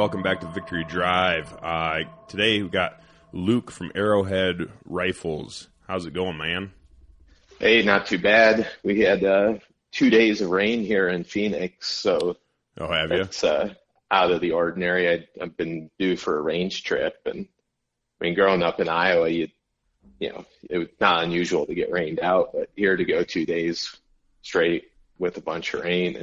welcome back to Victory Drive. Today we got Luke from Arrowhead Rifles. How's it going, man? Hey, not too bad. We had 2 days of rain here in Phoenix, so have you? it's out of the ordinary. I've been due for a range trip, and I mean, growing up in Iowa, it was not unusual to get rained out, but here to go 2 days straight with a bunch of rain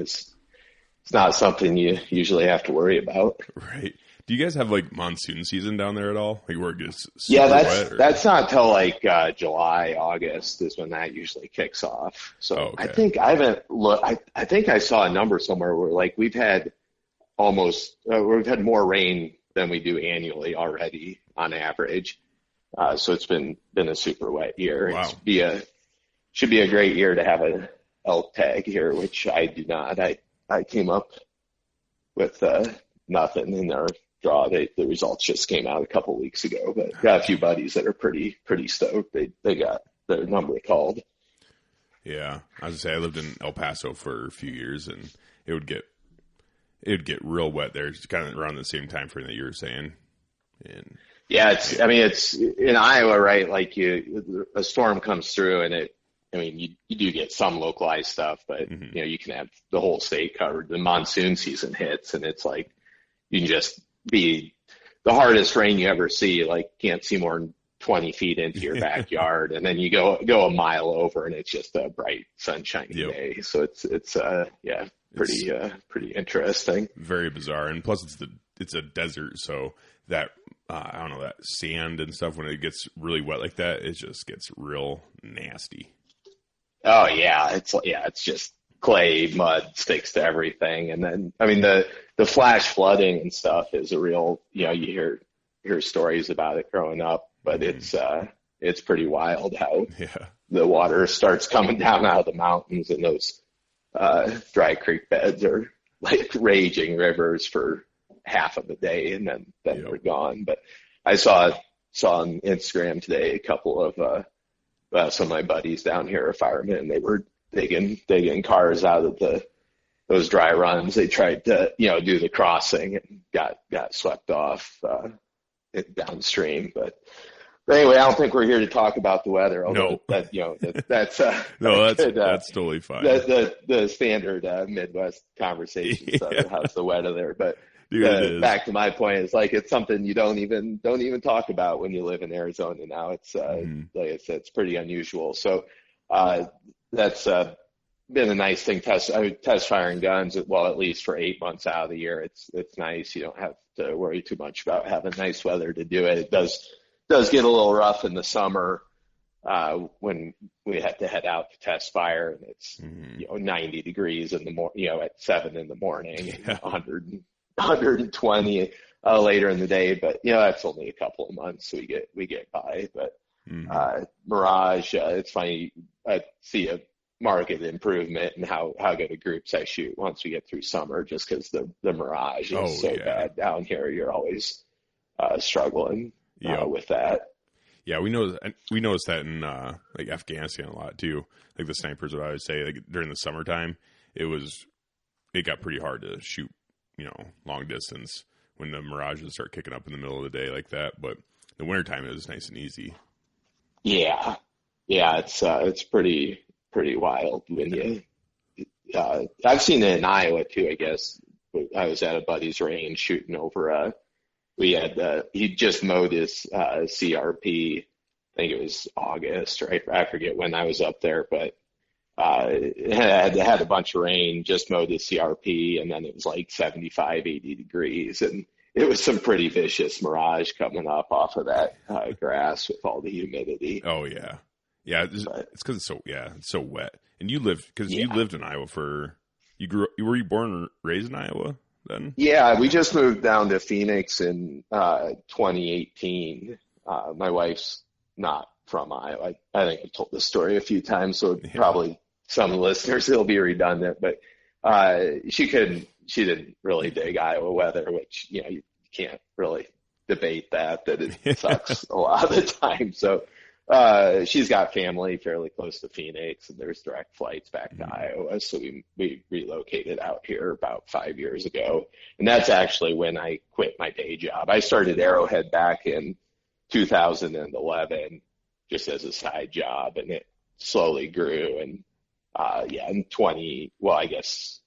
it's not something you usually have to worry about. Right. Do you guys have like monsoon season down there at all? Like where it gets super wet? That's not till like July, August is when that usually kicks off. So I think I haven't looked. I think I saw a number somewhere where like we've had more rain than we do annually already on average. So it's been a super wet year. Wow. Should be a great year to have an elk tag here, which I do not. I came up with nothing in our draw. The results just came out a couple weeks ago, but got a few buddies that are pretty stoked. They got their number called. Yeah, I was gonna say I lived in El Paso for a few years, and it would get real wet there. It's kind of around the same time frame that you were saying. And I mean, it's in Iowa, right? Like a storm comes through, and you do get some localized stuff, but you can have the whole state covered. The monsoon season hits, and it's like you can just be the hardest rain you ever see. Like can't see more than 20 feet into your backyard, and then you go a mile over, and it's just a bright sunshiny day. So it's pretty interesting. Very bizarre, and plus it's a desert, so that I don't know, that sand and stuff when it gets really wet like that, it just gets real nasty. Oh yeah, it's just clay, mud sticks to everything, and then I mean the flash flooding and stuff is a real. You hear stories about it growing up, but it's pretty wild how the water starts coming down out of the mountains, and those dry creek beds are like raging rivers for half of the day, and then we're gone. But I saw on Instagram today a couple of some of my buddies down here are firemen. They were digging cars out of those dry runs. They tried to do the crossing and got swept off downstream. But anyway, I don't think we're here to talk about the weather. No, that's that's totally fine. The standard Midwest conversation. How's the weather there? But back to my point, it's like it's something you don't even talk about when you live in Arizona now. It's like I said, it's pretty unusual. So that's been a nice thing. Test firing guns. Well, at least for 8 months out of the year, it's nice. You don't have to worry too much about having nice weather to do it. It does get a little rough in the summer when we have to head out to test fire, and it's 90 degrees in the at 7 in the morning, and 120 later in the day. But that's only a couple of months we get by. But Mirage, it's funny. I see a marked improvement in how good of groups I shoot once we get through summer, just because the Mirage is bad down here. You're always struggling with that. Yeah, we noticed that in like Afghanistan a lot too. Like the snipers would always say, like during the summertime, it got pretty hard to shoot, long distance when the Mirages start kicking up in the middle of the day like that. But the wintertime is nice and easy. Yeah, it's pretty wild when you. I've seen it in Iowa too. I guess I was at a buddy's range shooting over. We had he just mowed his CRP. I think it was August, or I forget when I was up there, but had a bunch of rain, just mowed his CRP, and then it was like 75, 80 degrees, and it was some pretty vicious Mirage coming up off of that grass with all the humidity. Oh yeah, it's because it's so wet. And you lived in Iowa were you born and raised in Iowa then? Yeah, we just moved down to Phoenix in 2018. My wife's not from Iowa. I think I've told this story a few times, so probably some listeners it'll be redundant. But she didn't really dig Iowa weather, which you can't really debate that it sucks a lot of the time. So She's got family fairly close to Phoenix, and there's direct flights back to Iowa. So we relocated out here about 5 years ago. And that's actually when I quit my day job. I started Arrowhead back in 2011 just as a side job, and it slowly grew. And in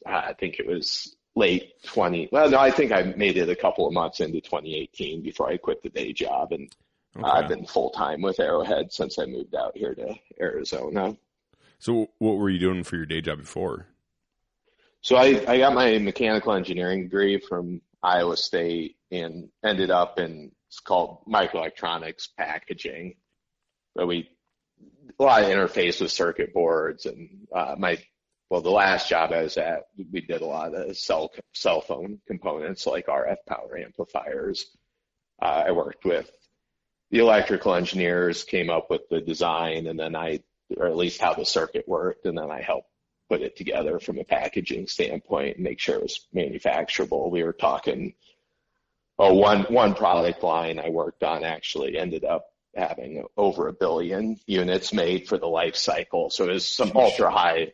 I think it was late 20. Well, no, I think I made it a couple of months into 2018 before I quit the day job. And okay. I've been full-time with Arrowhead since I moved out here to Arizona. So what were you doing for your day job before? So I got my mechanical engineering degree from Iowa State and ended up it's called microelectronics packaging. But a lot of interface with circuit boards, and the last job I was at, we did a lot of cell phone components like RF power amplifiers. I worked with the electrical engineers, came up with the design, and then or at least how the circuit worked, and then I helped put it together from a packaging standpoint and make sure it was manufacturable. We were talking, one product line I worked on actually ended up having over 1 billion units made for the life cycle. So it was some ultra high,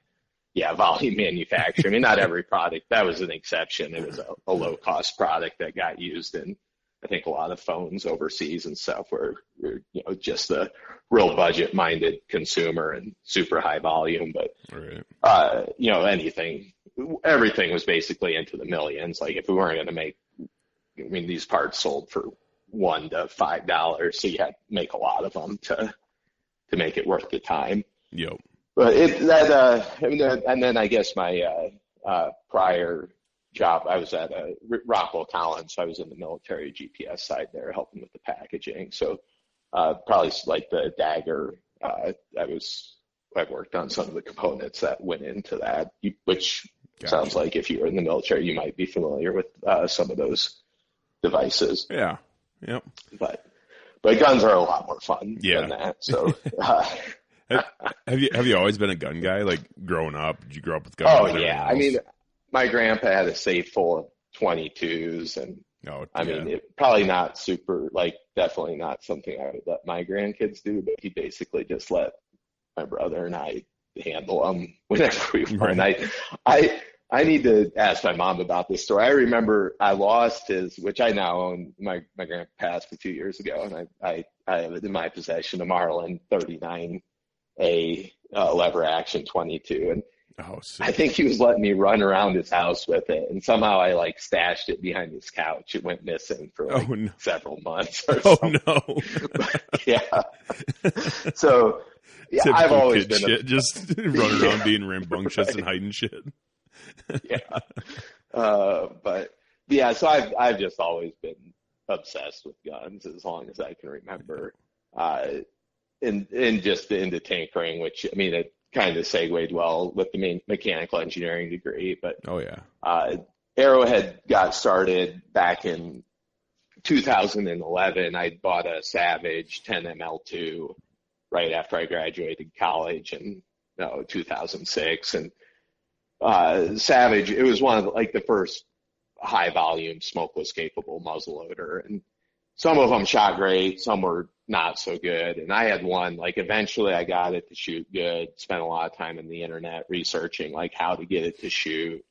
volume manufacturing. I mean, not every product, that was an exception. It was a low cost product that got used in, I think, a lot of phones overseas and stuff where just a real budget minded consumer and super high volume. But, everything was basically into the millions. Like if we weren't going to make, these parts sold for $1 to $5, so you had to make a lot of them to make it worth the time. Yep. But and then I guess my prior job, I was at Rockwell Collins. So I was in the military GPS side there, helping with the packaging. So probably like the Dagger, I've worked on some of the components that went into that, which sounds like if you were in the military, you might be familiar with some of those devices. Yeah. Yep. But guns are a lot more fun than that. So have you always been a gun guy? Like growing up, did you grow up with guns? Oh yeah. I mean, my grandpa had a safe full of 22s, and probably not super, definitely not something I would let my grandkids do, but he basically just let my brother and I handle them whenever we want. Right. I need to ask my mom about this story. I remember I lost his, which I now own. My grandpa passed a few years ago, and I have it in my possession, a Marlin 39A lever action 22, and I think he was letting me run around his house with it, and somehow I stashed it behind his couch. It went missing for several months. Or something. So I've always been shit, just running around being rambunctious and hiding shit. So I've just always been obsessed with guns as long as I can remember, and just into tinkering, which it kind of segued well with the mechanical engineering degree. But Arrowhead got started back in 2011. I bought a Savage 10ML2 right after I graduated college in 2006, and Savage, it was one of the first high volume smokeless capable muzzleloader, and some of them shot great, some were not so good. And I had one, eventually I got it to shoot good, spent a lot of time on the internet researching how to get it to shoot.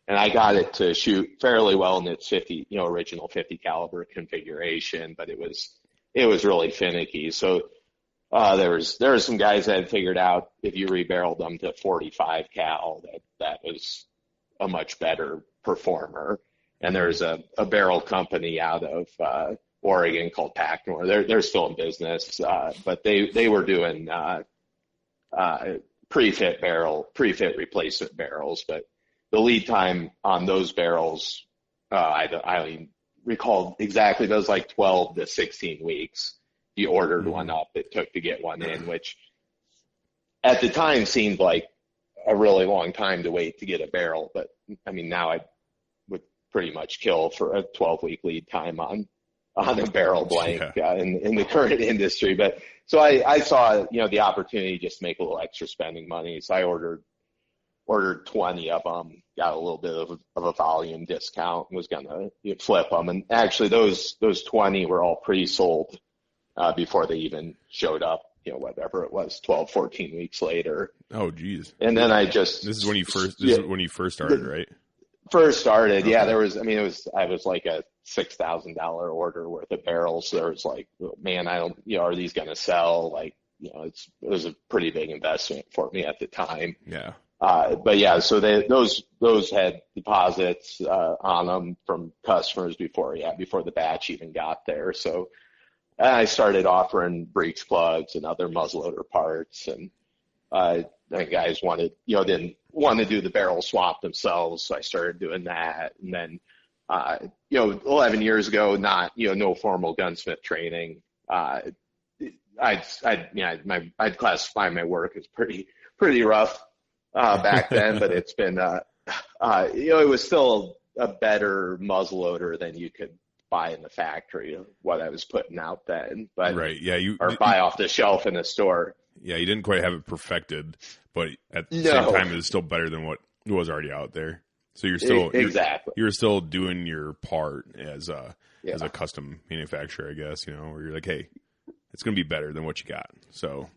And I got it to shoot fairly well in its 50, original 50 caliber configuration, but it was really finicky. So there was some guys that had figured out if you rebarreled them to 45 cal, that was a much better performer. And there's a barrel company out of Oregon called Packnor. They're still in business, but they were doing pre-fit replacement barrels. But the lead time on those barrels, I don't recall exactly, but it was 12 to 16 weeks. You ordered one up, it took to get one in, which at the time seemed like a really long time to wait to get a barrel. But now I would pretty much kill for a 12-week lead time on a barrel blank in the current industry. But so I saw, the opportunity just to make a little extra spending money. So I ordered 20 of them, got a little bit of a volume discount, and was going to flip them. And actually those 20 were all pre-sold before they even showed up whatever it was, 12, 14 weeks later. Oh, geez. And then this is when you first started, right? First started. Okay. Yeah, I was like a $6,000 order worth of barrels. So there was like, man, are these going to sell? Like, it was a pretty big investment for me at the time. Yeah. But yeah, so those had deposits on them from customers before the batch even got there. So I started offering breech plugs and other muzzleloader parts, and the guys didn't want to do the barrel swap themselves, so I started doing that. And then 11 years ago, no formal gunsmith training. I'd classify my work as pretty rough back then, but it's been it was still a better muzzleloader than you could buy in the factory of what I was putting out then, but right, yeah, or buy off the shelf in the store. Yeah, you didn't quite have it perfected, but at the same time, it's still better than what was already out there. So you're still you're still doing your part as a custom manufacturer, I guess. Where you're like, hey, it's going to be better than what you got. So,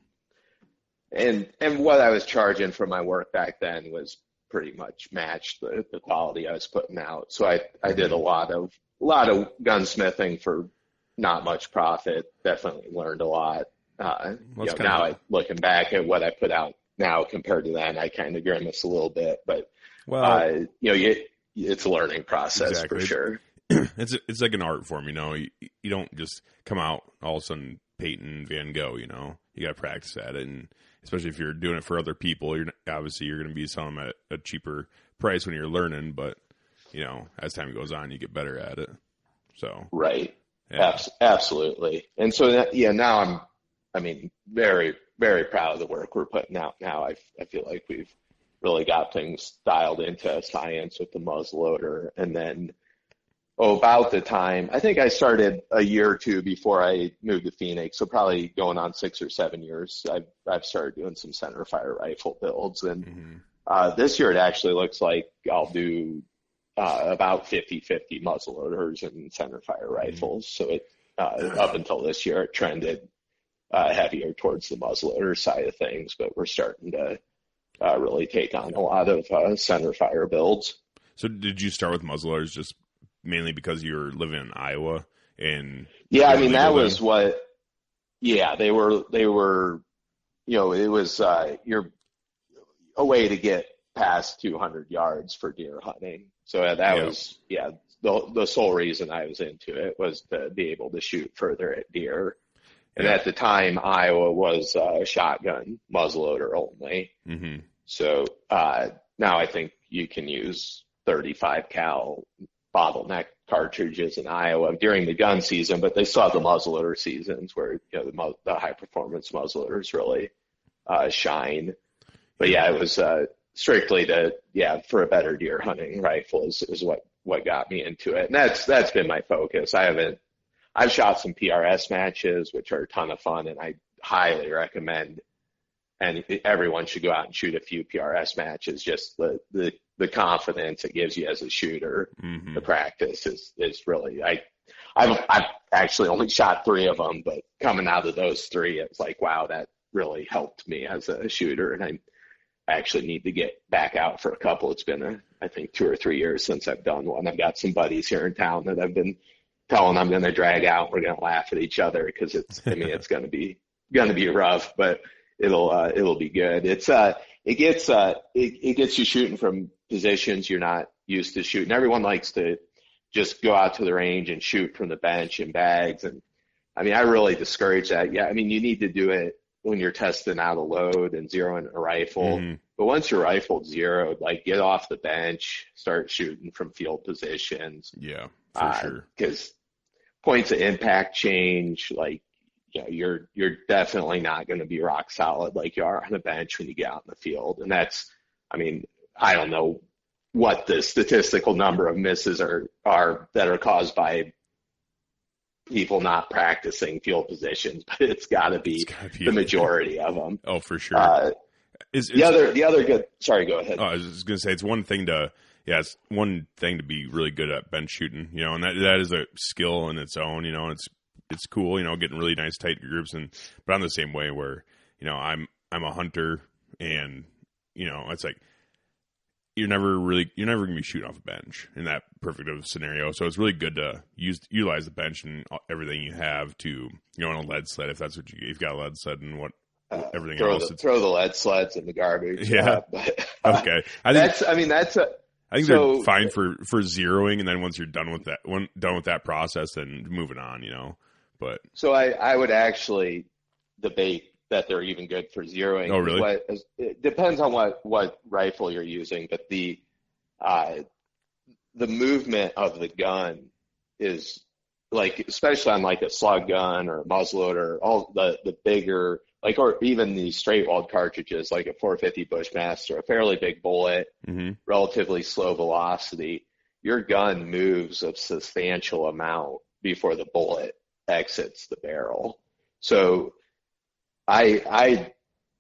and what I was charging for my work back then was pretty much matched the quality I was putting out. So I did a lot of gunsmithing for not much profit. Definitely learned a lot. Now looking back at what I put out now compared to then, I kind of grimace a little bit, but it's a learning process. Exactly. For sure. It's like an art form, you don't just come out all of a sudden Peyton Van Gogh, you got to practice at it. And especially if you're doing it for other people, you're going to be selling them at a cheaper price when you're learning, but as time goes on, you get better at it. So, right. Yeah. Absolutely. And so now I'm very, very proud of the work we're putting out now. I feel like we've really got things dialed into science with the muzzleloader. And then, about the time, I think I started a year or two before I moved to Phoenix. So probably going on 6 or 7 years, I've started doing some centerfire rifle builds. And this year it actually looks like I'll do about 50-50 muzzleloaders and centerfire rifles. So it up until this year, it trended heavier towards the muzzleloader side of things, but we're starting to really take on a lot of centerfire builds. So did you start with muzzleloaders just mainly because you were living in Iowa? And that was what. Yeah, they were. It was you're a way to get past 200 yards for deer hunting. So that was the sole reason I was into it, was to be able to shoot further at deer. And at the time, Iowa was shotgun muzzleloader only. Mm-hmm. So now I think you can use 35 cal bottleneck cartridges in Iowa during the gun season, but they still have the muzzleloader seasons where the high performance muzzleloaders really shine. But it was strictly for a better deer hunting rifle is what got me into it, and that's been my focus. I've shot some PRS matches, which are a ton of fun, and I highly recommend, and everyone should go out and shoot a few PRS matches. Just the confidence it gives you as a shooter. Mm-hmm. The practice is really, I've actually only shot 3 of them, but coming out of those 3, it's like, wow, that really helped me as a shooter. And I actually need to get back out for a couple. It's been I think 2 or 3 years since I've done one. I've got some buddies here in town that I've been telling I'm going to drag out. We're going to laugh at each other because it's going to be rough, but it'll be good. It gets you shooting from positions you're not used to shooting. Everyone likes to just go out to the range and shoot from the bench in bags. And I really discourage that. Yeah. You need to do it when you're testing out a load and zeroing a rifle. Mm-hmm. But once your rifle's zeroed, get off the bench, start shooting from field positions. Yeah, for sure. Because points of impact change. You're definitely not going to be rock solid like you are on the bench when you get out in the field. And that's, I don't know what the statistical number of misses are that are caused by people not practicing field positions, but it's got to be the majority of them. Oh, for sure. The other good. Sorry, go ahead. Oh, I was just going to say it's one thing to be really good at bench shooting, and that is a skill in its own, it's it's cool, getting really nice tight groups, but I'm the same way where, I'm a hunter, and, it's like, you're never going to be shooting off a bench in that perfect of scenario. So it's really good to utilize the bench and everything you have to, on a lead sled, if that's what you've got a lead sled and everything else. Throw the lead sleds in the garbage. Yeah. But, okay. I think they're fine for zeroing. And then once you're done with that process, then moving on, but. So I would actually debate that they're even good for zeroing. Oh, really? It depends on what rifle you're using, but the movement of the gun is like, especially on like a slug gun or a muzzleloader, all the bigger, like, or even the straight walled cartridges, like a 450 Bushmaster, a fairly big bullet, relatively slow velocity. Your gun moves a substantial amount before the bullet exits the barrel. So I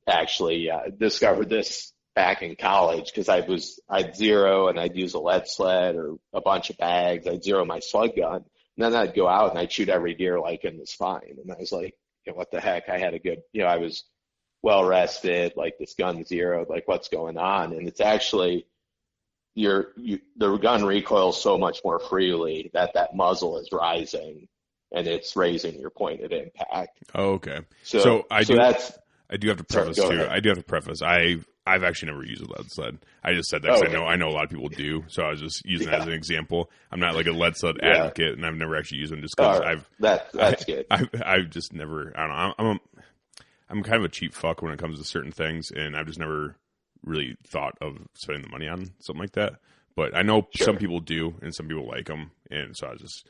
actually discovered this back in college because I'd zero and I'd use a lead sled or a bunch of bags. I'd zero my slug gun, and then I'd go out and I'd shoot every deer like in the spine. And I was like, what the heck? I had a good, I was well rested, like this gun zeroed, like what's going on? And it's actually the gun recoils so much more freely that muzzle is rising. And it's raising your point of impact. Oh, okay. So I do have to preface too. Ahead. I do have to preface. I've actually never used a lead sled. I just said that because I know a lot of people do. So I was just using that as an example. I'm not like a lead sled advocate, and I've never actually used them just because that's good. I've just never. I don't know. I'm kind of a cheap fuck when it comes to certain things, and I've just never really thought of spending the money on something like that. But I know some people do, and some people like them, and so this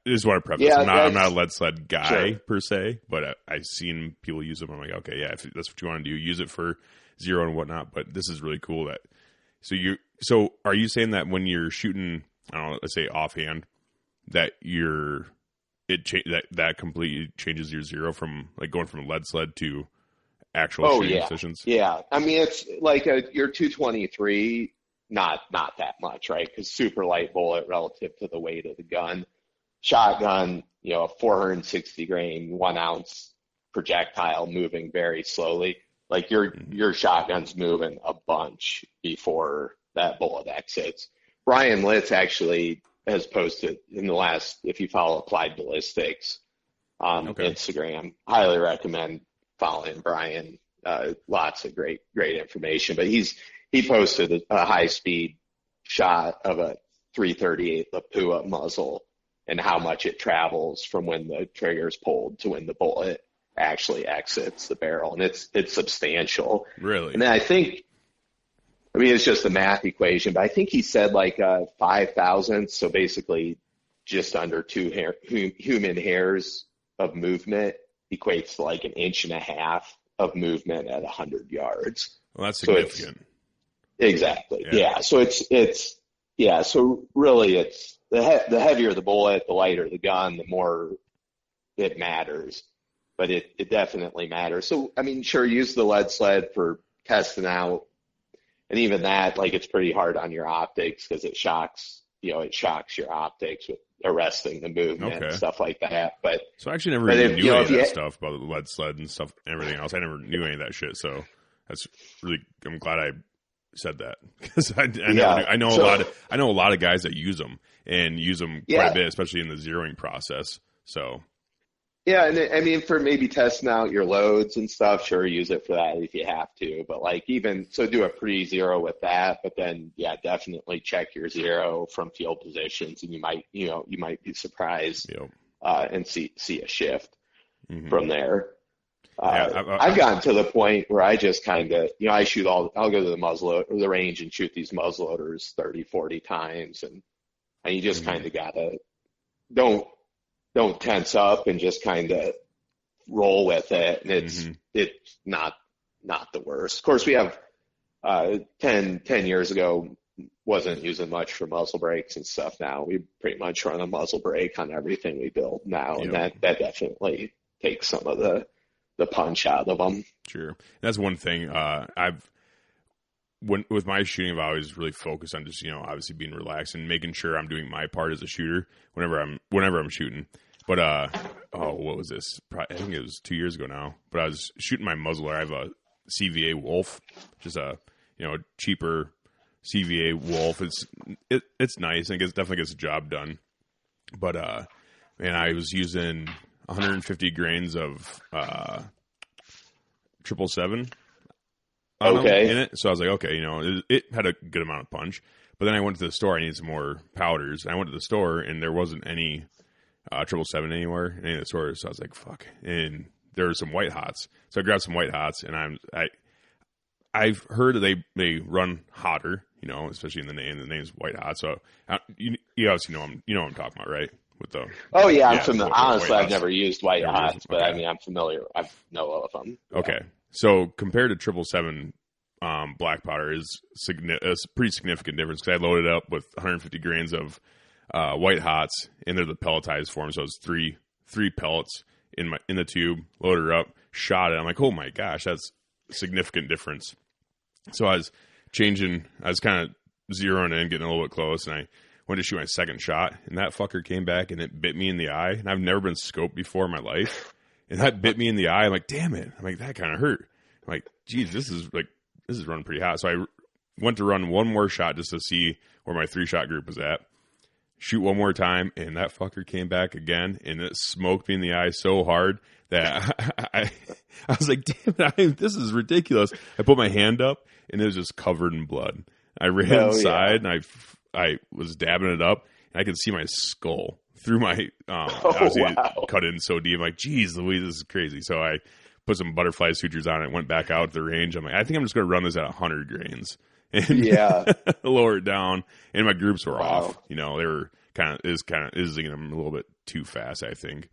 is what I preface. Yeah, I'm not a lead sled guy per se, but I've seen people use them. I'm like, okay, yeah, if that's what you want to do, use it for zero and whatnot. But this is really cool. So are you saying that when you're shooting, I don't know, let's say offhand, that that completely changes your zero from like going from a lead sled to actual shooting positions? Yeah, I mean it's like your 223, not that much, right? Because super light bullet relative to the weight of the gun. Shotgun, a 460 grain, 1 ounce projectile moving very slowly. Like your shotgun's moving a bunch before that bullet exits. Brian Litz actually has posted in the last, if you follow Applied Ballistics on Instagram, highly recommend following Brian. Lots of great information. But he posted a high speed shot of a 338 Lapua muzzle, and how much it travels from when the trigger's pulled to when the bullet actually exits the barrel. And it's substantial. Really? And then it's just a math equation, but I think he said like 5,000. So basically just under 2 human hairs of movement equates to like 1.5 inches of movement at 100 yards. Well, that's significant. Exactly. Yeah. So so really it's, the heavier the bullet, the lighter the gun, the more it matters. But it definitely matters. So, I mean, sure, use the lead sled for testing out. And even that, like, it's pretty hard on your optics because it shocks your optics with arresting the movement and stuff like that. But so I actually never even knew any of that stuff about the lead sled and stuff and everything else. I never knew any of that shit. So that's really, I'm glad I said that because I know a lot of guys that use them and use them quite a bit, especially in the zeroing process. So yeah, and I mean for maybe testing out your loads and stuff, sure, use it for that if you have to. But like even so, do a pre-zero with that. But then definitely check your zero from field positions, and you might be surprised and see a shift from there. I've gotten to the point where I just kind of, I'll go to the the range and shoot these muzzleloaders 30, 40 times. And you just kind of gotta, don't tense up and just kind of roll with it. And it's not the worst. Of course, we have, 10 years ago, wasn't using much for muzzle brakes and stuff. Now we pretty much run a muzzle brake on everything we build now. And that definitely takes some of the punch out of them. Sure. That's one thing. With my shooting, I've always really focused on just, obviously being relaxed and making sure I'm doing my part as a shooter whenever I'm shooting. But what was this? I think it was 2 years ago now. But I was shooting my muzzler. I have a CVA Wolf, just a cheaper CVA Wolf. It's nice and definitely gets the job done. But man, I was using 150 grains of 777 in it. So I was like, okay, it had a good amount of punch. But then I went to the store. I needed some more powders. And I went to the store, and there wasn't any 777 anywhere in any of the stores. So I was like, fuck. And there were some White Hots. So I grabbed some White Hots, and I've heard that they run hotter, especially in the name. The name's White Hot. So you obviously know what I'm talking about, right? With the I'm familiar. Honestly, I've never used White Hots, but okay. I'm familiar. I know of them. Yeah. Okay, so compared to 777, black powder is a pretty significant difference because I loaded up with 150 grains of White Hots, and they're the pelletized form, so it's three pellets in the tube. Loaded her up, shot it. I'm like, oh my gosh, that's a significant difference. So I was kind of zeroing in, getting a little bit close, and I went to shoot my second shot, and that fucker came back and it bit me in the eye. And I've never been scoped before in my life, and that bit me in the eye. I'm like, damn it! I'm like, that kind of hurt. I'm like, geez, this is running pretty hot. So I went to run one more shot just to see where my 3-shot group was at. Shoot one more time, and that fucker came back again, and it smoked me in the eye so hard that I was like, damn it, this is ridiculous. I put my hand up, and it was just covered in blood. I ran inside, and I was dabbing it up, and I could see my skull through my obviously cut in so deep. I'm like, geez, Louise, this is crazy. So I put some butterfly sutures on it, went back out to the range. I'm like, I think I'm just going to run this at 100 grains. And lower it down. And my groups were off. They were kind of zinging them a little bit too fast, I think.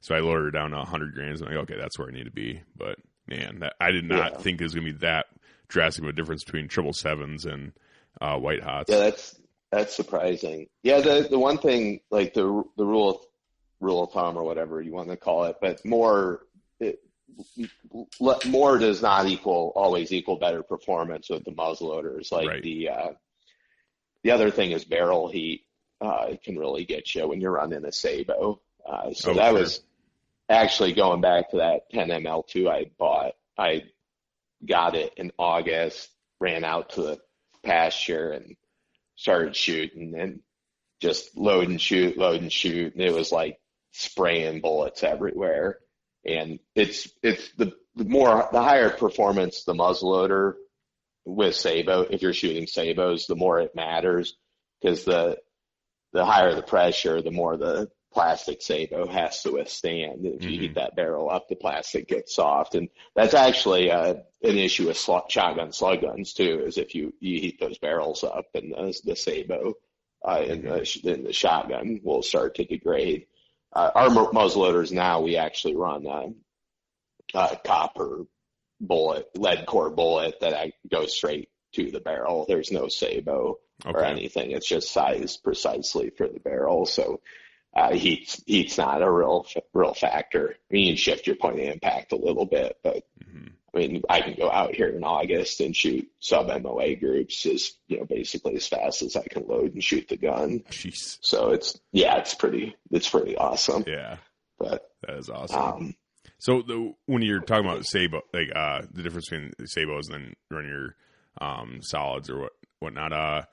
So I lowered it down to 100 grains. I'm like, okay, that's where I need to be. But man, I did not think it was going to be that drastic of a difference between 777s and White Hots. Yeah, that's surprising. Yeah, the one thing, like the rule of thumb or whatever you want to call it, but more does not always equal better performance with the muzzleloaders. Like right. The other thing is barrel heat. It can really get you when you're running a Sabo. Was actually going back to that 10 ML2 I bought. I got it in August, ran out to the pasture and started shooting and just load and shoot. And it was like spraying bullets everywhere. And it's the higher performance the muzzleloader with Sabo, if you're shooting Sabos, the more it matters, because the higher the pressure, the more the plastic Sabo has to withstand. If you heat that barrel up, the plastic gets soft. And that's actually an issue with shotgun slug guns too, is if you heat those barrels up, and the Sabo in the shotgun will start to degrade. Our muzzleloaders now, we actually run a copper bullet, lead core bullet that goes straight to the barrel. There's no Sabo or anything. It's just sized precisely for the barrel. So heat's not a real factor. I mean, you can shift your point of impact a little bit, but I mean, I can go out here in August and shoot sub MOA groups basically as fast as I can load and shoot the gun. Jeez. So it's pretty awesome. Yeah. But that is awesome. So when you're talking about Sabo, like the difference between Sabos and then running your solids or whatnot.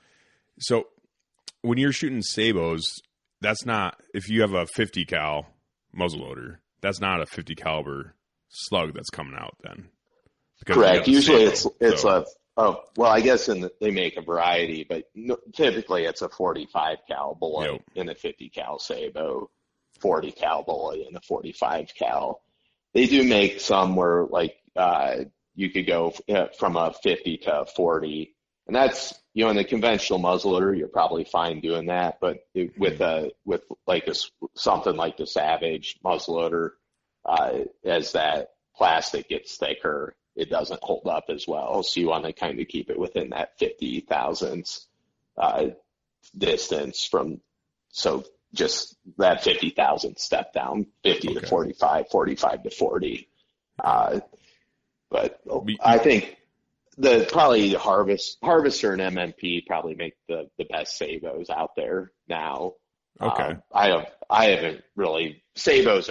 So when you're shooting Sabos, that's not, if you have a 50 cal muzzleloader, that's not a 50 caliber slug that's coming out then. Correct. Usually I guess they make a variety, but typically it's a 45 cal bullet in a 50 cal Sabo, 40 cal bullet in a 45 cal. They do make some where like you could go from a 50 to a 40, and that's in the conventional muzzleloader you're probably fine doing that, but with something like the Savage muzzleloader, as that plastic gets thicker, it doesn't hold up as well. So you want to kind of keep it within that 50 thousandths distance from. So just that 50,000 step down, 50 to 45, 45 to 40. But I think probably the Harvester and MMP probably make the best Sabos out there now. Okay. I haven't really, sabos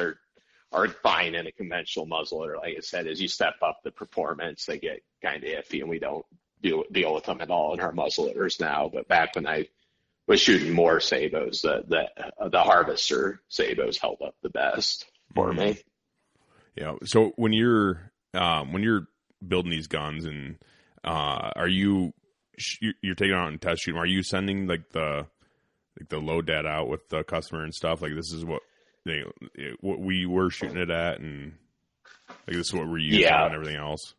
are fine in a conventional muzzleloader. Like I said, as you step up the performance, they get kind of iffy, and we don't deal with them at all in our muzzleloaders now. But back when I was shooting more sabos, the Harvester sabos held up the best for me. Yeah. So when you're building these guns, and are you're taking out and test shooting? Are you sending like the load data out with the customer and stuff? Like, this is what what we were shooting it at, and like this is what we're using and everything else.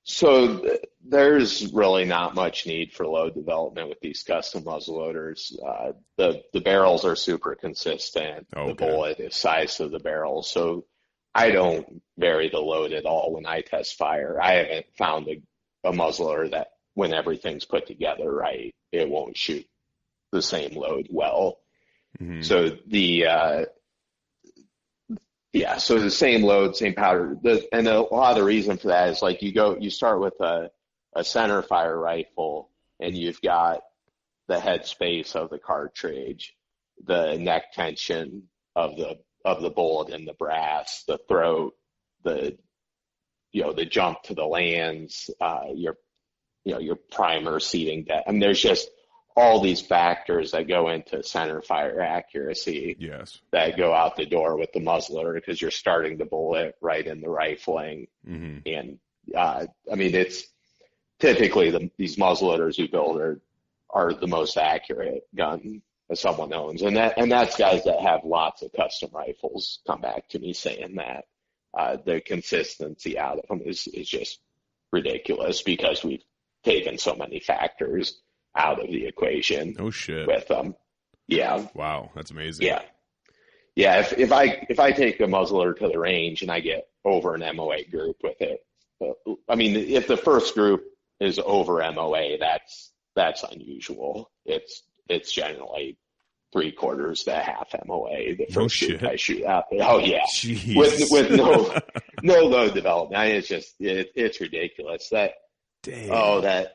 So there's really not much need for load development with these custom muzzleloaders. The barrels are super consistent. Okay. The bullet is size of the barrel. So I don't vary the load at all when I test fire. I haven't found a muzzleloader that when everything's put together right, it won't shoot the same load well. Mm-hmm. So so the same load, same powder. And a lot of the reason for that is like you start with a center fire rifle, and you've got the head space of the cartridge, the neck tension of the bullet in the brass, the throat, the jump to the lands, your primer seating depth. I mean, there's just all these factors that go into center fire accuracy. Yes. That go out the door with the muzzleloader, because you're starting the bullet right in the rifling. Mm-hmm. And I mean, it's typically these muzzleloaders we build are the most accurate gun that someone owns, and that's guys that have lots of custom rifles come back to me saying that the consistency out of them is just ridiculous, because we've taken so many factors out of the equation. Oh shit. With them. Yeah. Wow, that's amazing. Yeah. Yeah. If I take a muzzleloader to the range and I get over an MOA group with it, I mean, if the first group is over MOA, that's unusual. It's generally 3/4 to half MOA. The first group I shoot out. Oh yeah. Jeez. With no load development. I mean, it's ridiculous. Damn.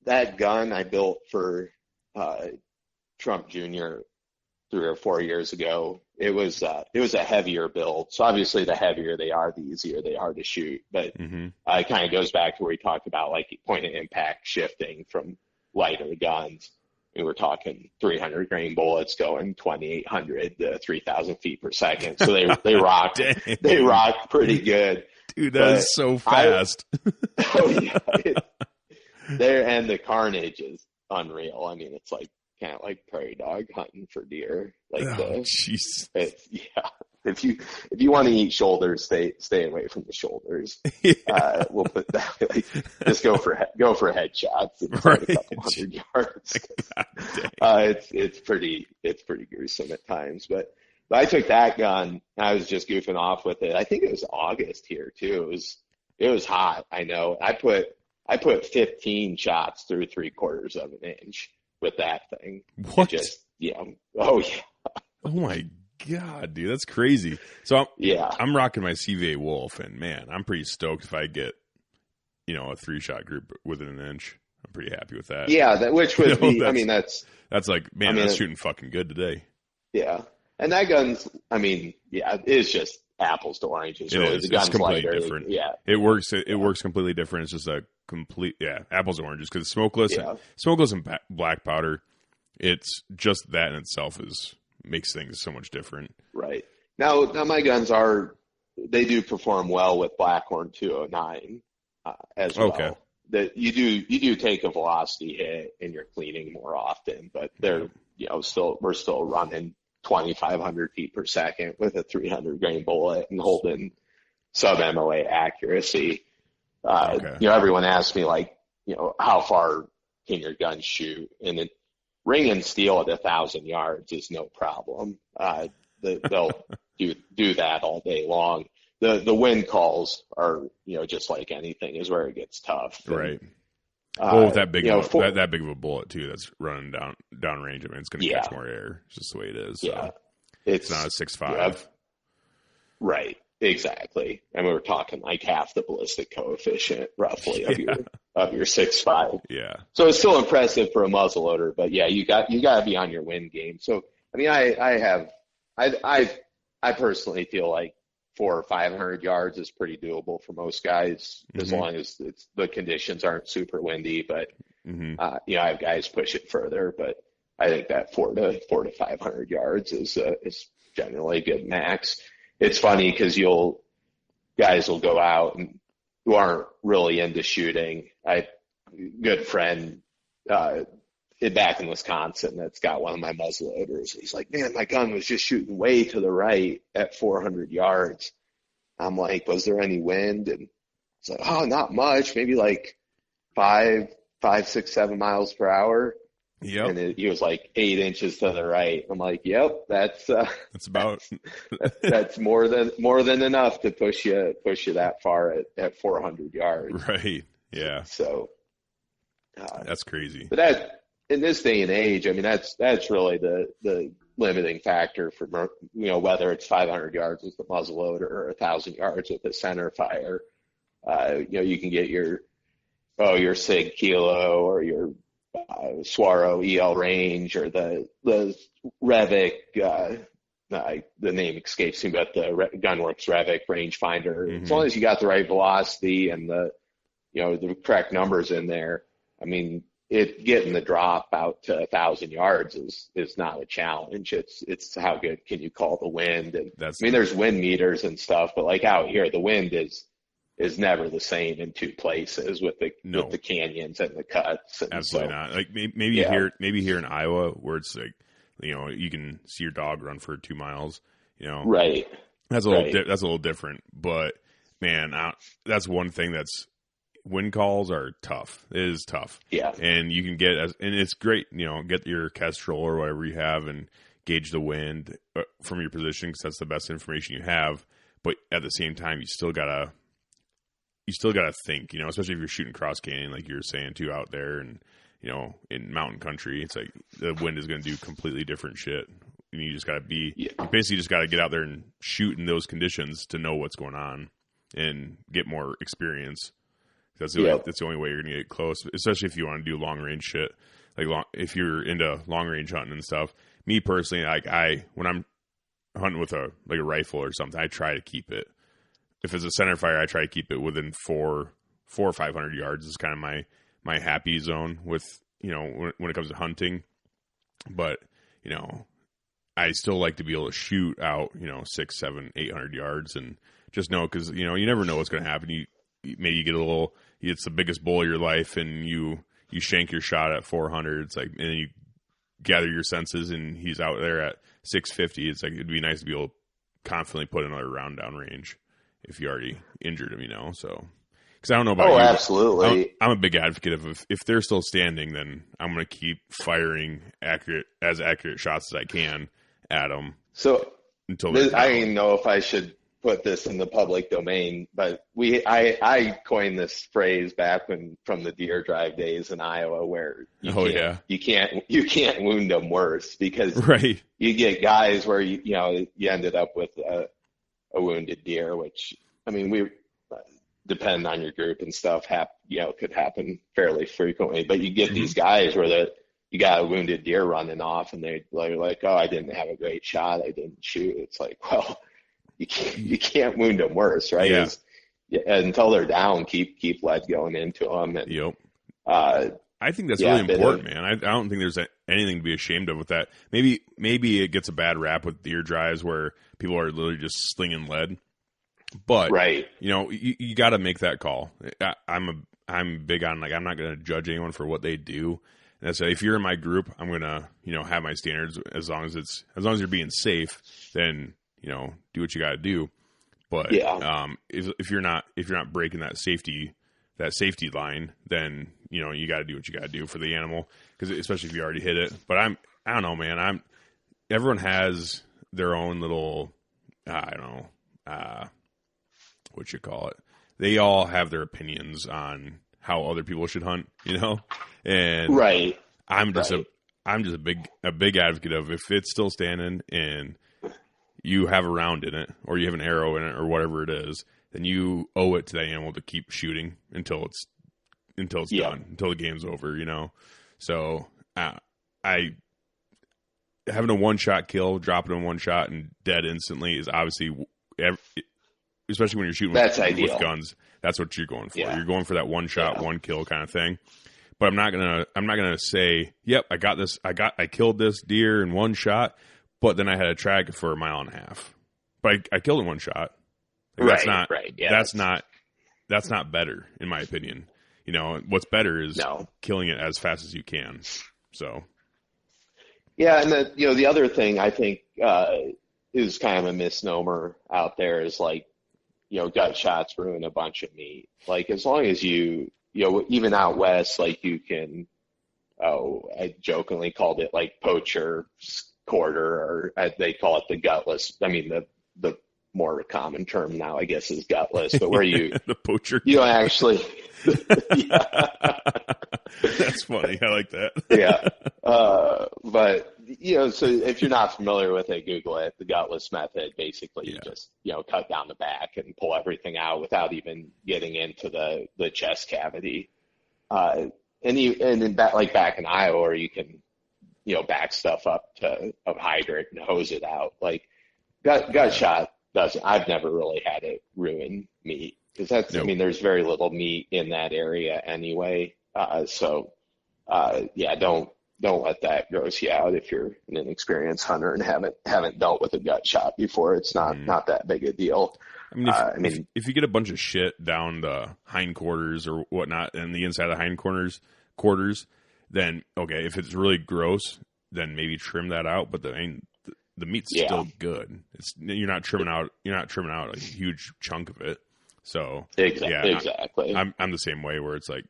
That gun I built for Trump Jr. 3 or 4 years ago, it was a heavier build. So obviously the heavier they are, the easier they are to shoot. But it kind of goes back to where we talked about like point of impact shifting from lighter guns. We were talking 300 grain bullets going 2,800 to 3,000 feet per second. So they rock pretty good. Dude, that is so fast. And the carnage is unreal. I mean, it's like kind of like prairie dog hunting for deer. Like, jeez. If you want to eat shoulders, stay away from the shoulders. Yeah. We'll put that like, just go for headshots and right. A couple hundred yards. It's pretty gruesome at times, but I took that gun. I was just goofing off with it. I think it was August here too. It was hot. I know. I put 15 shots through 3/4 of an inch with that thing. What? Oh yeah. Oh my God, dude, that's crazy. So I'm rocking my CVA Wolf, and man, I'm pretty stoked if I get, a 3-shot group within an inch. I'm pretty happy with that. Yeah, which would be. I mean, that's like, man, that's shooting fucking good today. Yeah, and that gun's. I mean, it's just apples to oranges. Really. The gun's completely different. Yeah, it works. It works completely different. It's just a complete apples to oranges, because smokeless and black powder. It's just that in itself makes things so much different. Right. Now my guns they do perform well with Blackhorn 209 as well. Okay. That you do take a velocity hit and you're cleaning more often, but they're we're still running 2,500 feet per second with a 300 grain bullet and holding sub MOA accuracy. Everyone asks me like, how far can your gun shoot? And ring and steel at 1,000 yards is no problem. They'll do that all day long. The wind calls are, just like anything, is where it gets tough. Right. With that big that big of a bullet too, that's running down range. I mean, it's going to catch more air. It's just the way it is. So. Yeah. It's not a 6.5. Right. Exactly. And we were talking like half the ballistic coefficient roughly of your 6.5. Yeah. So it's still impressive for a muzzleloader, but you got to be on your wind game. So I mean, I personally feel like 400 or 500 yards is pretty doable for most guys, as long as the conditions aren't super windy. But you know, I have guys push it further, but I think that 400 to 500 yards is generally a good max. It's funny because guys will go out and who aren't really into shooting. Good friend back in Wisconsin that's got one of my muzzle loaders. He's like, man, my gun was just shooting way to the right at 400 yards. I'm like, was there any wind? And it's like, oh, not much, maybe like 5, 6, 7 miles per hour. Yep. And he was like 8 inches to the right. I'm like, yep, that's about that's more than enough to push you that far at 400 yards. Right. Yeah. So that's crazy. But that, in this day and age, I mean, that's really the limiting factor for, you know, whether it's 500 yards with the muzzle loader or 1,000 yards with the center fire. You know, you can get your Sig Kilo or your Swaro EL range or the Revic, the name escapes me, but the Gunworks Revic rangefinder. As long as you got the right velocity and the correct numbers in there, I mean, getting the drop out to 1,000 yards is not a challenge. It's how good can you call the wind? And I mean, there's wind meters and stuff, but like out here, the wind is never the same in two places with the canyons and the cuts. And absolutely not. Like maybe here in Iowa where it's like, you know, you can see your dog run for 2 miles, you know, right. That's a little different, but man, that's one thing that's, wind calls are tough. It is tough. Yeah. And you can and it's great, you know, get your Kestrel or whatever you have and gauge the wind from your position because that's the best information you have. But at the same time, you still gotta think, you know, especially if you're shooting cross canyon, like you were saying too, out there and, you know, in mountain country, it's like the wind is going to do completely different shit. And you just got to you basically just got to get out there and shoot in those conditions to know what's going on and get more experience. That's the only way you're going to get close, especially if you want to do long range shit. Like if you're into long range hunting and stuff. Me personally, like when I'm hunting with a rifle or something, I try to keep it. If it's a center fire, I try to keep it within 400 or 500 yards. Is kind of my happy zone with, you know, when it comes to hunting. But, you know, I still like to be able to shoot out, you know, 600, 700, 800 yards and just know, because, you know, you never know what's going to happen. Maybe you get it's the biggest bull of your life and you shank your shot at 400. It's like, and then you gather your senses and he's out there at 650. It's like, it'd be nice to be able to confidently put another round down range if you already injured him, you know, so. Because I don't know about you. Absolutely. I'm a big advocate of if they're still standing, then I'm going to keep firing accurate shots as I can at them. So I don't even know if I should put this in the public domain, but I coined this phrase back from the deer drive days in Iowa, where you can't wound them worse, because you get guys where you ended up with a wounded deer, which, I mean, we depend on your group and stuff, could happen fairly frequently, but you get these guys where you got a wounded deer running off and they're like, oh, I didn't have a great shot, I didn't shoot. It's like, well, you can't wound them worse, right? Yeah. Until they're down, keep lead going into them. And, I think that's really important, man. I don't think there's anything to be ashamed of with that. Maybe it gets a bad rap with deer drives where people are literally just slinging lead. But you got to make that call. I'm big on, like, I'm not going to judge anyone for what they do. And I say, if you're in my group, I'm going to have my standards. As long as you're being safe, then do what you got to do. But if you're not breaking that safety line, then you got to do what you got to do for the animal, because especially if you already hit it. But I don't know, man. Everyone has their own little, I don't know, what you call it. They all have their opinions on how other people should hunt, and I'm just a big advocate of, if it's still standing and you have a round in it, or you have an arrow in it, or whatever it is, then you owe it to that animal to keep shooting until it's done, until the game's over, So I having a one-shot kill, dropping in one shot and dead instantly is obviously, especially when you're shooting with guns, that's what you're going for. Yeah. You're going for that one shot, one kill kind of thing. But I'm not gonna say, yep, I got this. I killed this deer in one shot, but then I had to track it for a mile and a half. But I killed it in one shot. Like, that's not better, in my opinion. You know, what's better is killing it as fast as you can. So. Yeah, and the other thing I think is kind of a misnomer out there is like, gut shots ruin a bunch of meat. Like, as long as even out west, like you can, I jokingly called it like poacher quarter, or they call it the gutless. I mean, the more common term now, I guess, is gutless, but where you, the poacher, actually, that's funny. I like that. Yeah. But, so if you're not familiar with it, Google it. The gutless method, basically, you just, cut down the back and pull everything out without even getting into the chest cavity. And back in Iowa, you can, back stuff up to a hydrant and hose it out. Like gut shot doesn't, I've never really had it ruin meat because I mean, there's very little meat in that area anyway. Don't let that gross you out if you're an inexperienced hunter and haven't dealt with a gut shot before. It's not that big a deal. I mean, if you get a bunch of shit down the hindquarters or whatnot and the inside of the quarters, then okay, if it's really gross, then maybe trim that out. But the meat's still good. You're not trimming out a huge chunk of it. So exactly. I'm the same way where it's like,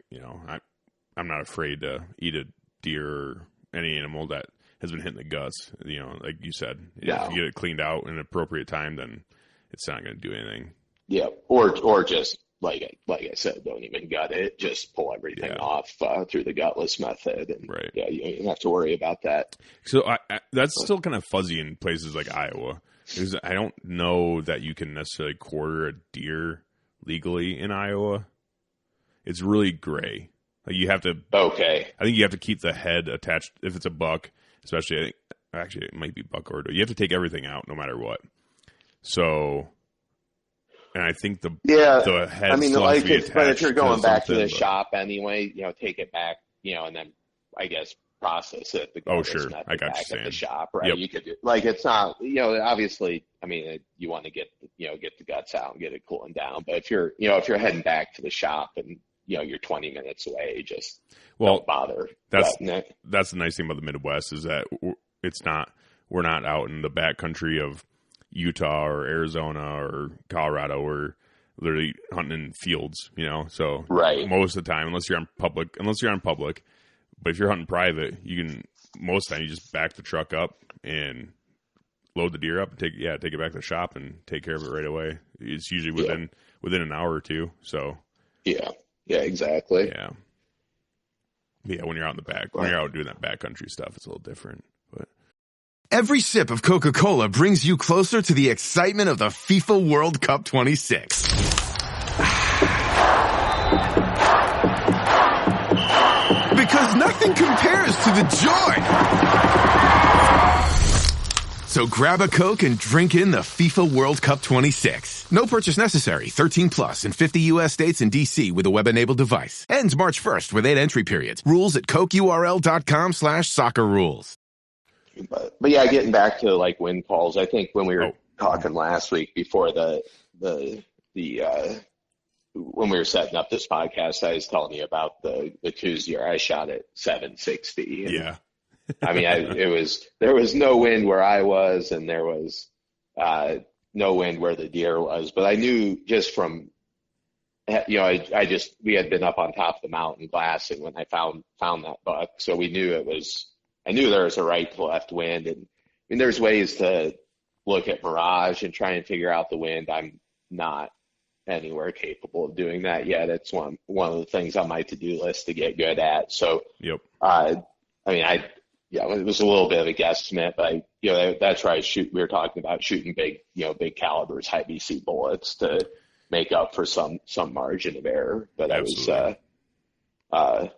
I'm not afraid to eat a deer or any animal that has been hitting the guts. Like you said, if you get it cleaned out in an appropriate time, then it's not going to do anything. Yeah, or just like I said, don't even gut it. Just pull everything off through the gutless method, and you don't have to worry about that. So that's still kind of fuzzy in places like Iowa, because I don't know that you can necessarily quarter a deer legally in Iowa. It's really gray. Like you have to. Okay. I think you have to keep the head attached if it's a buck, especially. Actually, it might be buck or doe. You have to take everything out no matter what. So, and I think the head. I mean, still has to be attached. But if you're going back to the shop anyway, take it back, and then I guess process it. Sure. I got you saying. At the shop, right? Yep. You could it's not, obviously. I mean, you want to get the guts out and get it cooling down. But if you're heading back to the shop and you're 20 minutes away, just don't bother. That's the nice thing about the Midwest is that we're not out in the backcountry of Utah or Arizona or Colorado. We're literally hunting in fields, so most of the time, unless you're on public, but if you're hunting private, most of the time you just back the truck up and load the deer up and take it back to the shop and take care of it right away. It's usually within an hour or two. So yeah, exactly. Yeah, when you're out in the back, when you're out doing that backcountry stuff, it's a little different. But every sip of Coca-Cola brings you closer to the excitement of the FIFA World Cup 26. Because nothing compares to the joy. So grab a Coke and drink in the FIFA World Cup 26. No purchase necessary. 13 plus in 50 U.S. states and D.C. with a web-enabled device. Ends March 1st with 8 entry periods. Rules at cokeurl.com/soccer rules. But yeah, getting back to like wind calls, I think when we were talking last week before when we were setting up this podcast, I was telling you about the Tuesday I shot at 760. Yeah. I mean, there was no wind where I was, and there was no wind where the deer was. But I knew just from, we had been up on top of the mountain glassing when I found that buck, so we knew I knew there was a right to left wind, and I mean, there's ways to look at mirage and try and figure out the wind. I'm not anywhere capable of doing that yet. It's one of the things on my to-do list to get good at. So, it was a little bit of a guesstimate, but that's where we were talking about shooting big calibers, high BC bullets to make up for some margin of error. But absolutely. I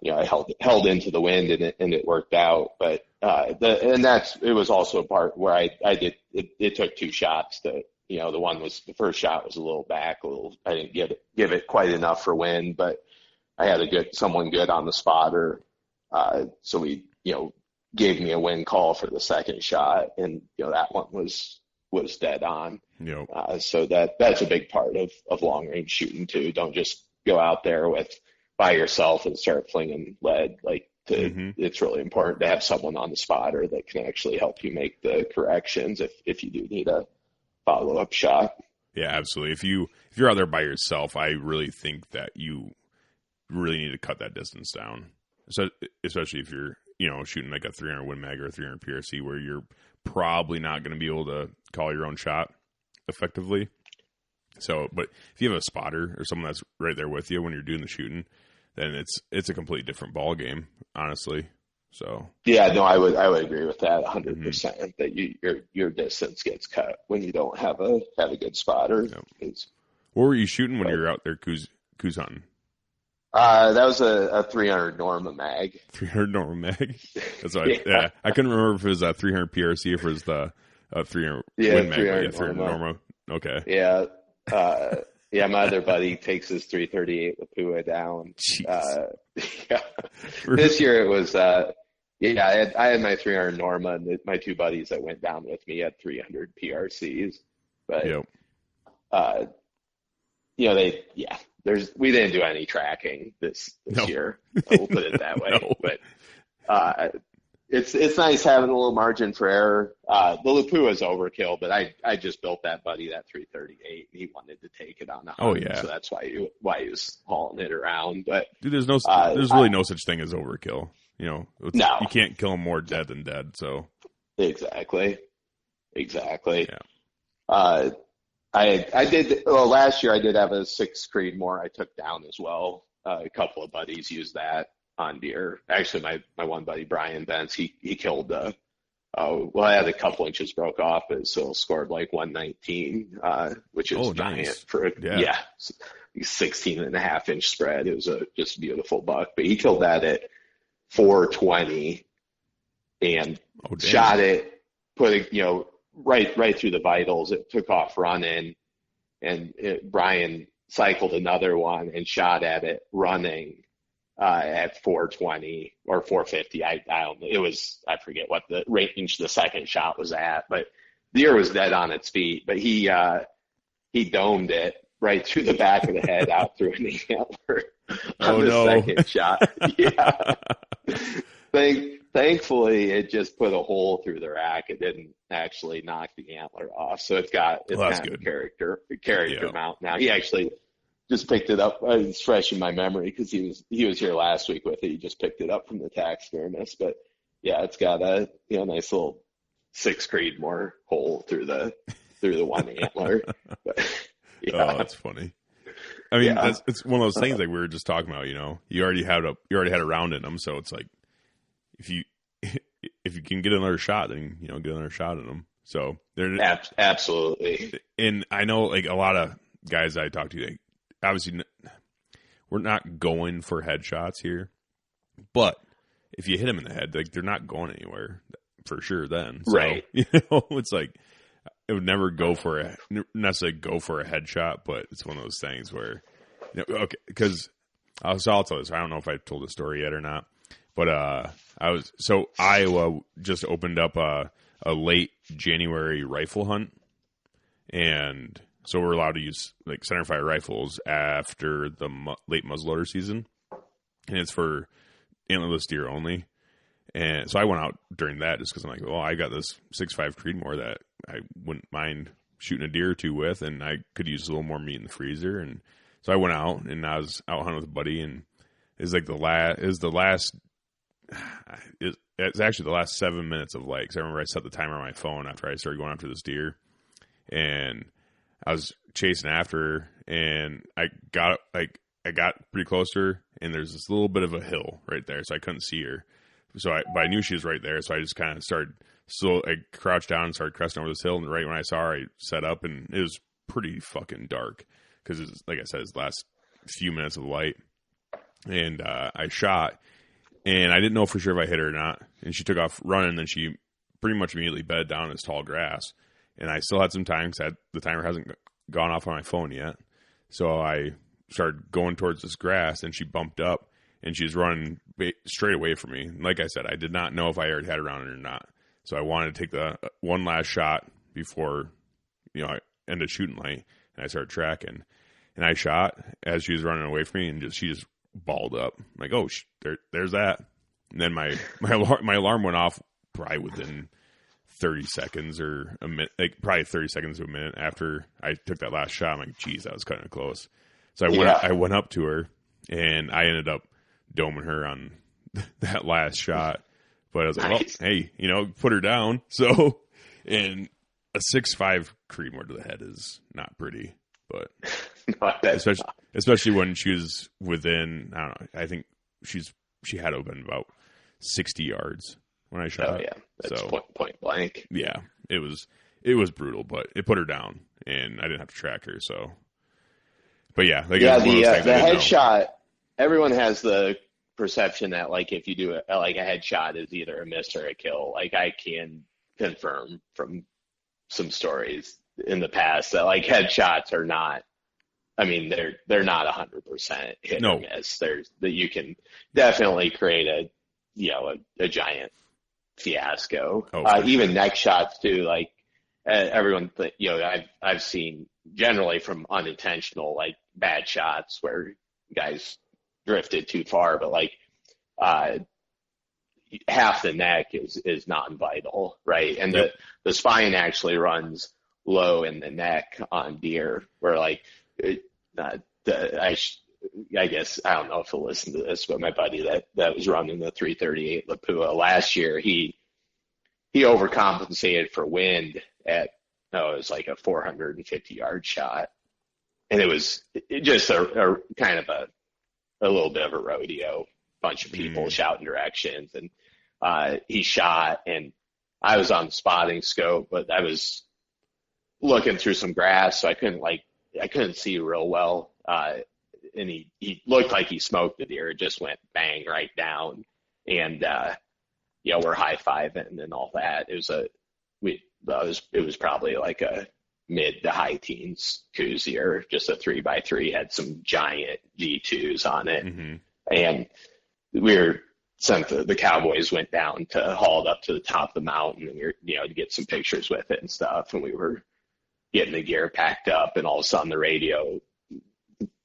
held into the wind and it worked out. But it was also a part where I did, it took 2 shots to, the first shot was a little back, I didn't give it quite enough for wind, but I had someone good on the spotter. So we, gave me a wind call for the second shot, and, that one was dead on. Yep. So that's a big part of long range shooting too. Don't just go out there by yourself and start flinging lead. It's really important to have someone on the spotter that can actually help you make the corrections if you do need a follow-up shot. Yeah, absolutely. If you're out there by yourself, I really think that you really need to cut that distance down. So especially if you're, shooting like a 300 Win Mag or a 300 PRC, where you're probably not going to be able to call your own shot effectively. So, but if you have a spotter or someone that's right there with you when you're doing the shooting, then it's a completely different ball game, honestly. So yeah, no, I would agree with that 100%. That your distance gets cut when you don't have a good spotter. Yep. What were you shooting when you were out there coos hunting? That was a 300 Norma mag. 300 Norma mag. That's right. Yeah, I couldn't remember if it was a 300 PRC or if it was the 300 Win Mag. 300 Norma. Okay. Yeah. Yeah, my other buddy takes his 338 Lapua down. Yeah. This year it was, I had my 300 Norma, and my 2 buddies that went down with me had 300 PRCs. But, we didn't do any tracking this year. We'll put it that way. No. But it's nice having a little margin for error. The Lapua is overkill, but I just built that buddy that 338, and he wanted to take it on a hunt. Oh yeah, so that's why he was hauling it around. But dude, there's really no such thing as overkill. No, you can't kill them more dead than dead. So exactly. Yeah. I did last year. I did have a 6 Creedmoor I took down as well. A couple of buddies used that on deer. Actually, my one buddy Brian Bentz, he killed I had a couple inches broke off, but still scored like 119, which is giant nice. for 16.5-inch spread. It was just a beautiful buck. But he killed that at 420 and shot it, put it right through the vitals. It took off running, and Brian cycled another one and shot at it running at 420 or 450. I don't know. It was, I forget what the range the second shot was at, but the deer was dead on its feet. But he domed it right through the back of the head out through an antler on the second shot. Yeah. Thankfully, it just put a hole through the rack. It didn't actually knock the antler off. So it's got good character mount now. He actually just picked it up. It's fresh in my memory because he was here last week with it. He just picked it up from the taxidermist. But yeah, it's got a nice little 6 Creedmoor hole through the one antler. But, yeah. Oh, that's funny. I mean, it's one of those things like we were just talking about. You already had a round in them, so it's like if you can get another shot, then get another shot in them. So they're absolutely. And I know like a lot of guys I talk to, like, obviously we're not going for headshots here, but if you hit them in the head, like they're not going anywhere for sure. Then right, it's like it would never necessarily go for a headshot, but it's one of those things where okay, because I'll tell this. I don't know if I told the story yet or not. But Iowa just opened up a late January rifle hunt, and so we're allowed to use like centerfire rifles after the late muzzleloader season, and it's for antlerless deer only. And so I went out during that just because I'm like, well, I got this 6.5 Creedmoor that I wouldn't mind shooting a deer or two with, and I could use a little more meat in the freezer. And so I went out, and I was out hunting with a buddy, and it's actually the last 7 minutes of light. Because I remember I set the timer on my phone after I started going after this deer, and I was chasing after her, and I got pretty close to her, and there's this little bit of a hill right there, so I couldn't see her. But I knew she was right there, so I just kind of started. So I crouched down and started cresting over this hill, and right when I saw her, I set up, and it was pretty fucking dark because, like I said, it's the last few minutes of light, and I shot. and I didn't know for sure if I hit her or not. And she took off running, and then she pretty much immediately bedded down in this tall grass. And I still had some time because the timer hasn't gone off on my phone yet. So I started going towards this grass, and she bumped up, and she's running straight away from me. Like I said, I did not know if I already had her on it or not. So I wanted to take the one last shot before, I ended shooting light, and I started tracking. And I shot as she was running away from me, and she just balled up. I'm like, oh, there's that. And then my alarm went off probably within 30 seconds or a minute, like probably 30 seconds to a minute after I took that last shot. I'm like, geez, that was cutting it close. So I went up to her, and I ended up doming her on that last shot. But I was like, nice. Well, hey, put her down. So, and a 6.5 Creedmoor to the head is not pretty, but especially when she was within, I don't know, I think she had to have been about 60 yards when I shot. Oh yeah, that's point blank. Yeah, it was brutal, but it put her down, and I didn't have to track her. So, but yeah, the headshot. Everyone has the perception that like if you do a headshot is either a miss or a kill. Like I can confirm from some stories in the past that like headshots are not. I mean, they're not 100% hit or miss. There's that you can definitely create a giant fiasco. Even neck shots too. Like everyone, I've seen generally from unintentional like bad shots where guys drifted too far, but like half the neck is non-vital, right? And the spine actually runs low in the neck on deer, where like I guess I don't know if he'll listen to this, but my buddy that was running the 338 Lapua last year, he overcompensated for wind it was like a 450 yard shot, and it was just a kind of a little bit of a rodeo, bunch of people shouting directions, and he shot, and I was on the spotting scope, but I was looking through some grass, so I couldn't see real well, and he looked like he smoked the deer. It just went bang right down, and we're high-fiving and all that. It was probably like a mid to high teens Cousier, just a 3x3, had some giant G2s on it. Mm-hmm. And the Cowboys went down to haul it up to the top of the mountain, and to get some pictures with it and stuff. And we were getting the gear packed up, and all of a sudden the radio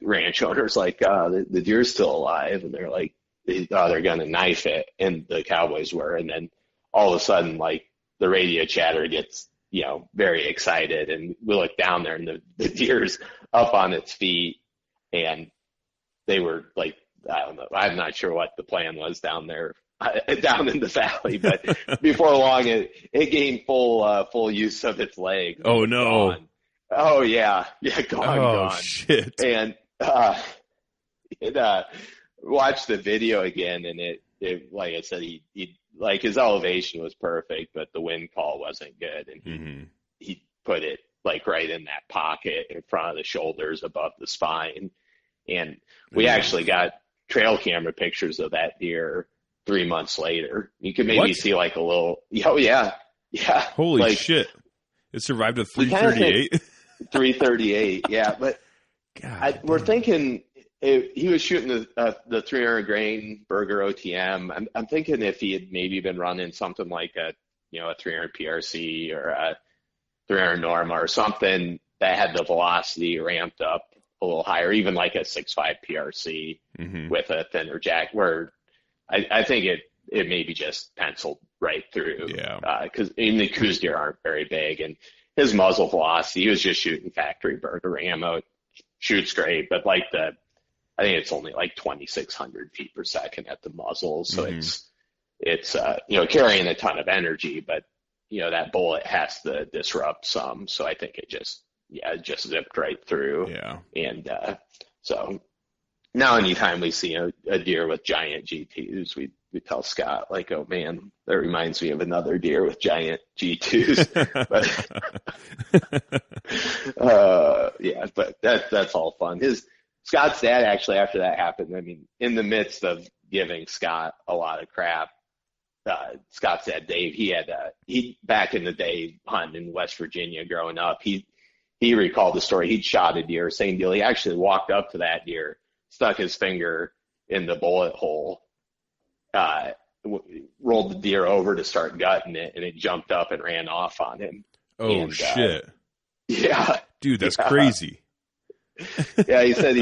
ranch owner's like, the deer's still alive. And they're like, they're going to knife it. And the Cowboys were. And then all of a sudden, like, the radio chatter gets, very excited, and we look down there, and the deer's up on its feet, and they were like, I don't know, I'm not sure what the plan was down there, down in the valley, but before long it gained full use of its legs. Oh no. Gone. Oh yeah. Gone. Shit. And watched the video again, and it like I said, he like his elevation was perfect, but the wind call wasn't good, and he put it like right in that pocket in front of the shoulders above the spine. And we actually got trail camera pictures of that deer 3 months later. You could maybe see like a little, yeah. Holy like, shit. It survived a 338. 338, yeah. But we're thinking he was shooting the 300 grain Berger OTM. I'm thinking if he had maybe been running something like a 300 PRC or a 300 Norma or something that had the velocity ramped up a little higher, even like a 6.5 PRC with a thinner jack, where I think it maybe just penciled right through. Yeah. Because the Coues deer aren't very big, and his muzzle velocity, he was just shooting factory Berger ammo. Shoots great, but like I think it's only like 2,600 feet per second at the muzzle. So it's carrying a ton of energy, but that bullet has to disrupt some. So I think it just zipped right through. Yeah. And so now anytime we see a deer with giant G2s, we tell Scott, like, oh man, that reminds me of another deer with giant G2s. But that's all fun. Scott's dad actually, after that happened, I mean, in the midst of giving Scott a lot of crap. Scott said, Dave, he back in the day hunting in West Virginia growing up, he recalled the story. He'd shot a deer, same deal. He actually walked up to that deer, stuck his finger in the bullet hole, rolled the deer over to start gutting it, and it jumped up and ran off on him. Oh, shit. Yeah. Dude, that's crazy. Yeah, he said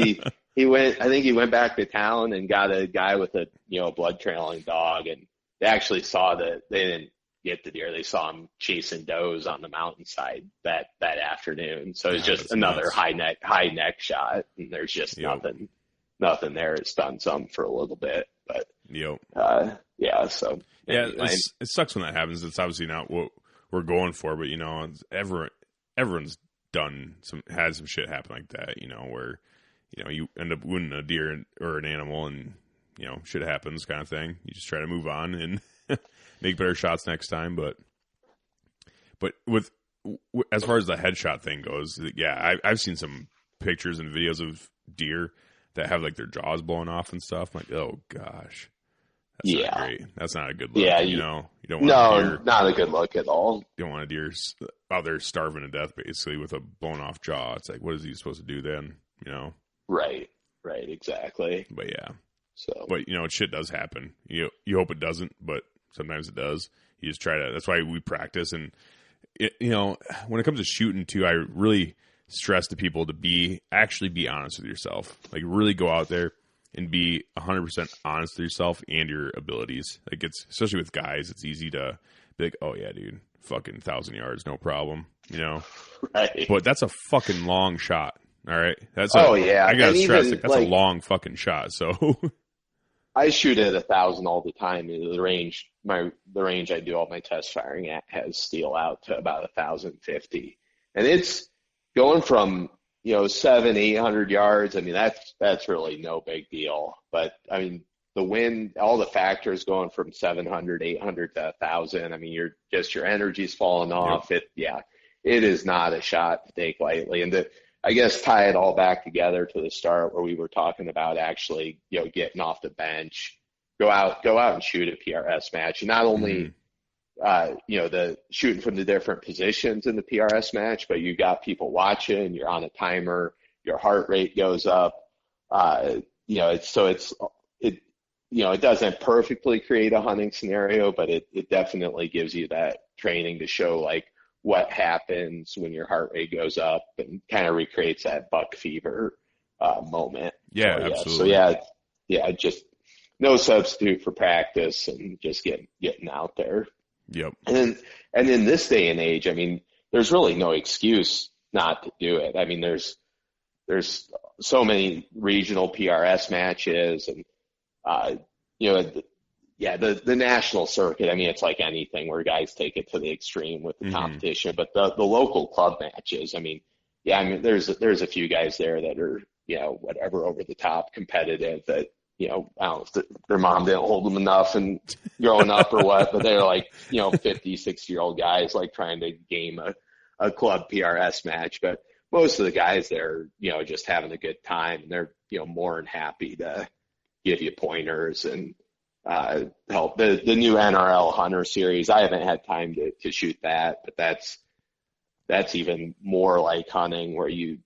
he went back to town and got a guy with a blood trailing dog, and they actually saw they didn't get the deer. They saw him chasing does on the mountainside that afternoon. So it's just another nuts. high neck shot, and there's just nothing there. It's done some for a little bit, but yeah. So anyway. It sucks when that happens. It's obviously not what we're going for, but everyone's had some shit happen like that, where you end up wounding a deer or an animal, and shit happens kind of thing. You just try to move on and make better shots next time. But with as far as the headshot thing goes, yeah, I've seen some pictures and videos of deer that have like their jaws blown off and stuff. I'm like, oh gosh, that's not great. That's not a good look. Yeah, you don't want a deer, not a good look at all. You don't want a deer out there starving to death basically with a blown off jaw. It's like, what is he supposed to do then? Right, exactly. But yeah. So, but shit does happen. You hope it doesn't, but sometimes it does. You just try to. That's why we practice. And when it comes to shooting too, I really stress to people to actually be honest with yourself. Like really go out there and be 100% honest with yourself and your abilities. Like especially with guys, it's easy to be like, oh yeah, dude, fucking 1,000 yards, no problem. Right. But that's a fucking long shot. All right. I gotta stress that's a long fucking shot. So. I shoot at 1,000 all the time. The range I do all my test firing at has steel out to about 1,050, and it's going from 700-800 yards. I mean that's really no big deal. But I mean the wind, all the factors going from 700, 800 to 1,000. I mean your energy's falling off. Yep. It is not a shot to take lightly, and I guess tie it all back together to the start where we were talking about actually, getting off the bench, go out and shoot a PRS match. And not only, the shooting from the different positions in the PRS match, but you got people watching, you're on a timer, your heart rate goes up. It doesn't perfectly create a hunting scenario, but it definitely gives you that training to show like what happens when your heart rate goes up and kind of recreates that buck fever moment. Yeah, absolutely. So just no substitute for practice and just getting out there. Yep. And in this day and age, I mean, there's really no excuse not to do it. I mean, there's so many regional PRS matches and, the national circuit, I mean, it's like anything where guys take it to the extreme with the competition, but the local club matches, I mean, there's a few guys there that are, whatever, over the top competitive that, I don't know if their mom didn't hold them enough and growing up or what, but they're like, 50, 60-year-old guys like trying to game a club PRS match. But most of the guys there, just having a good time, and they're, more than happy to give you pointers and, help. The new NRL Hunter series, I haven't had time to shoot that, but that's even more like hunting where you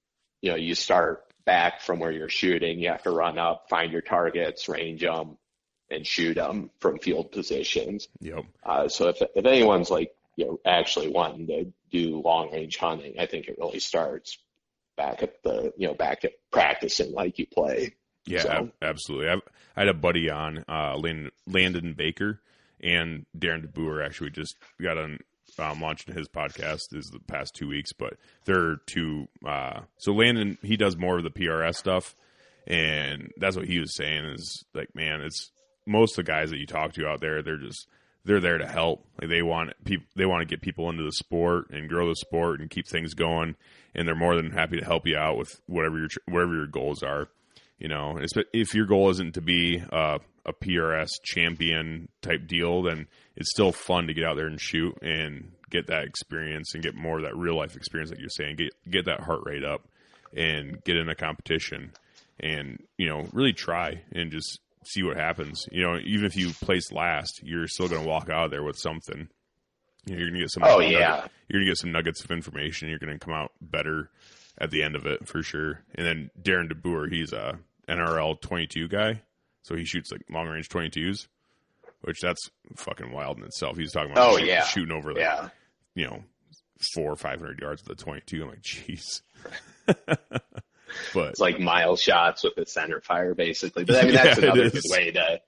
start back from where you're shooting. You have to run up, find your targets, range them, and shoot them from field positions. Yep. So if anyone's like, actually wanting to do long range hunting, I think it really starts back at practicing like you play. Yeah, so. Absolutely. I had a buddy on, Landon Baker and Darren DeBoer. Actually, we just got on launching his podcast the past 2 weeks, but they're two. So Landon, he does more of the PRS stuff, and that's what he was saying is like, man, it's most of the guys that you talk to out there, they're there to help. Like they want to get people into the sport and grow the sport and keep things going, and they're more than happy to help you out with whatever your goals are. If your goal isn't to be a PRS champion type deal, then it's still fun to get out there and shoot and get that experience and get more of that real life experience, like you're saying. Get that heart rate up and get in a competition and really try and just see what happens. You know, even if you place last, you're still going to walk out of there with something. You know, you're going to get some. You're going to get some nuggets of information. You're going to come out better at the end of it for sure. And then Darren DeBoer, he's a NRL 22 guy, so he shoots like long range 22s, which that's fucking wild in itself. He's talking about shooting over like, you know, 400 or 500 yards with a 22. I'm like, jeez. But it's like mile shots with the center fire, basically. But I mean, that's another good way to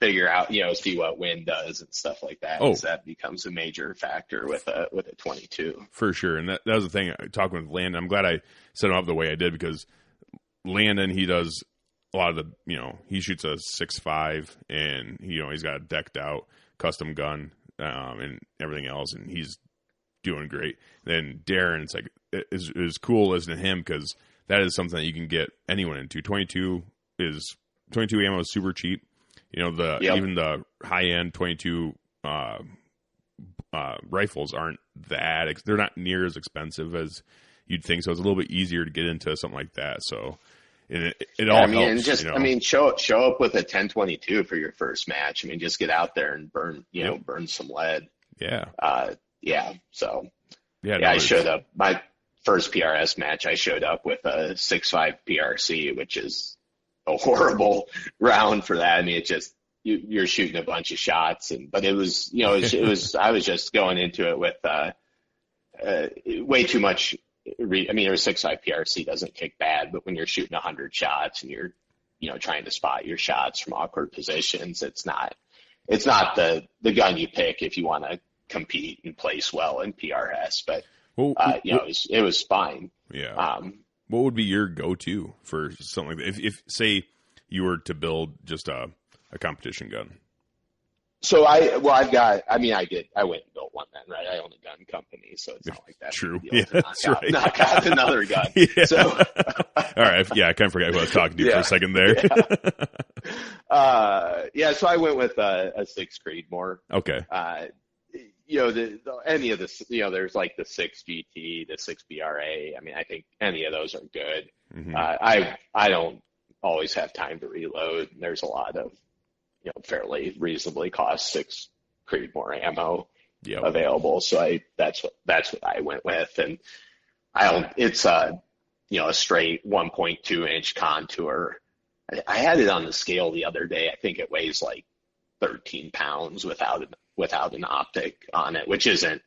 figure out, you know, see what wind does and stuff like that. Oh, that becomes a major factor with a 22 for sure. And that was the thing. Talking with Landon, I'm glad I set him up the way I did, because Landon, he does a lot of the, you know, he shoots a 6.5, and you know, he's got a decked out custom gun and everything else, and he's doing great. Then Darren, it's like is cool listening to him, because that is something that you can get anyone into. 22 ammo is super cheap. You know, even the high end 22 rifles aren't they're not near as expensive as you'd think. So it's a little bit easier to get into something like that. So it all helps. And just, you know? I mean, show up with a 10-22 for your first match. I mean, just get out there and burn some lead. Yeah. So no, I showed up my first PRS match. I showed up with a 6.5 PRC, which is a horrible round for that. I mean, it's just you're shooting a bunch of shots, but it was, you know, it was I was just going into it with way too much. I mean, a 6.5 PRC doesn't kick bad, but when you're shooting 100 shots and you're, you know, trying to spot your shots from awkward positions, it's not the gun you pick if you want to compete and place well in PRS. But you know, it was fine. Yeah. What would be your go-to for something like that? If say you were to build just a competition gun? So I went and built one then, right? I own a gun company, so it's not like that. True. Yeah, that's right. Knock out another gun. Yeah. So, all right. Yeah, I kind of forgot who I was talking to for a second there. So I went with a 6 Creedmoor. Okay. You know, any of the, you know, there's like the 6 GT, the 6 BRA. I mean, I think any of those are good. Mm-hmm. I don't always have time to reload. There's a lot of, you know, fairly reasonably cost 6 Creedmoor ammo available. So that's what I went with. And it's you know, a straight 1.2 inch contour. I had it on the scale the other day. I think it weighs like 13 pounds without an optic on it, which isn't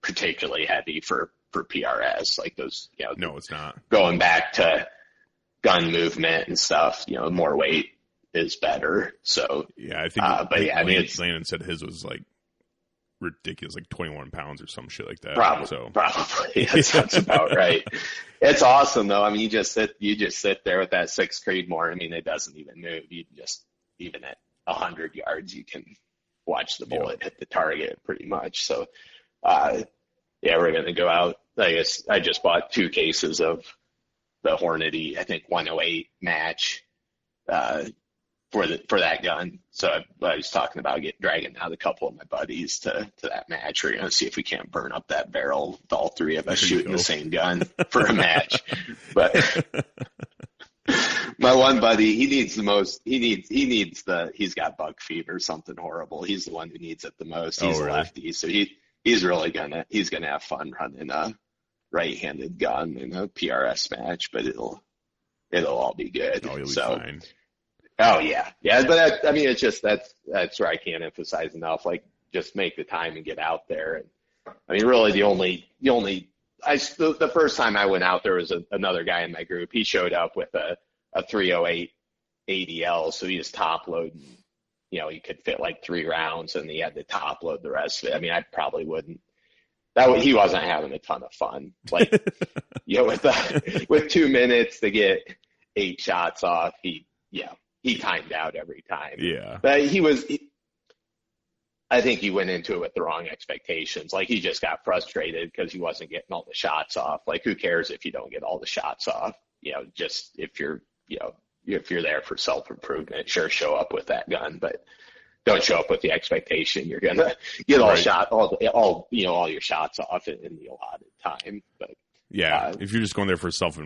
particularly heavy for PRS. Like those, you know, no, it's not. Going back to gun movement and stuff, you know, more weight is better. So yeah, I think. But yeah, I mean, Landon said his was like ridiculous, like 21 pounds or some shit like that. Probably. That sounds about right. It's awesome though. I mean, you just sit there with that 6 Creedmoor. I mean, it doesn't even move. You just, even at 100 yards, you can watch the bullet hit the target pretty much. So, we're going to go out. I guess I just bought 2 cases of the Hornady, I think 108 match, for that gun. So I was talking about dragging out a couple of my buddies to that match. We're going to see if we can't burn up that barrel with all 3 of us shooting the same gun for a match. But my one buddy, he's got buck feet or something horrible. He's the one who needs it the most. He's a lefty. So he's really gonna have fun running a right-handed gun in a PRS match, but it'll all be good. Oh, you'll be fine. Oh yeah. But it's just, that's where I can't emphasize enough. Like, just make the time and get out there. And I mean, really the first time I went out there was another guy in my group. He showed up with a 308 ADL. So he was top loading, you know, he could fit like 3 rounds and he had to top load the rest of it. I mean, I probably wouldn't. He wasn't having a ton of fun. Like, you know, with 2 minutes to get 8 shots off, he timed out every time. Yeah. But I think he went into it with the wrong expectations. Like, he just got frustrated because he wasn't getting all the shots off. Like, who cares if you don't get all the shots off? You know, just if you're there for self-improvement, sure, show up with that gun, but don't show up with the expectation you're gonna get all your shots off in the allotted time. But Yeah, if you're just going there for self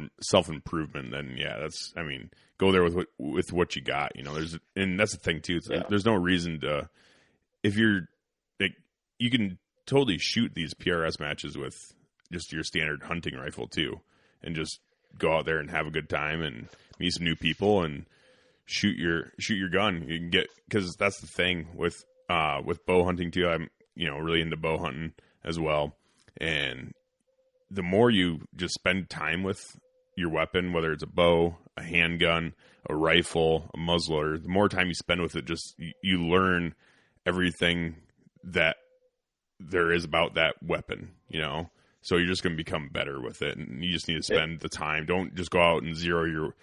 improvement, then go there with what you got. And that's the thing too. There's no reason to, if you're like, you can totally shoot these PRS matches with just your standard hunting rifle too, and just go out there and have a good time and meet some new people and shoot your gun. You can get, because that's the thing with bow hunting too. I'm really into bow hunting as well, and the more you just spend time with your weapon, whether it's a bow, a handgun, a rifle, a muzzler, the more time you spend with it, just you learn everything that there is about that weapon, So you're just going to become better with it, and you just need to spend the time. Don't just go out and zero your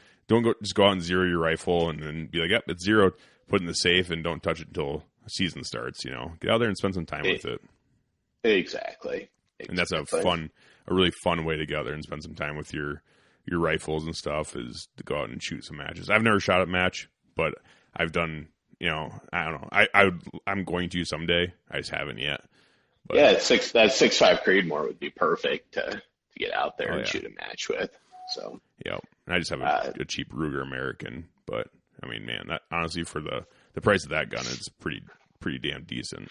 rifle and then be like, yep, it's zeroed, put it in the safe, and don't touch it until season starts. Get out there and spend some time with it. Exactly. And that's a really fun way to go out there and spend some time with your rifles and stuff, is to go out and shoot some matches. I've never shot a match, but I've done, I don't know. I'm going to someday. I just haven't yet. But, that 6.5 Creedmoor would be perfect to get out there and shoot a match with. So yeah, I just have a cheap Ruger American, but I mean, man, that honestly, for the price of that gun, it's pretty damn decent.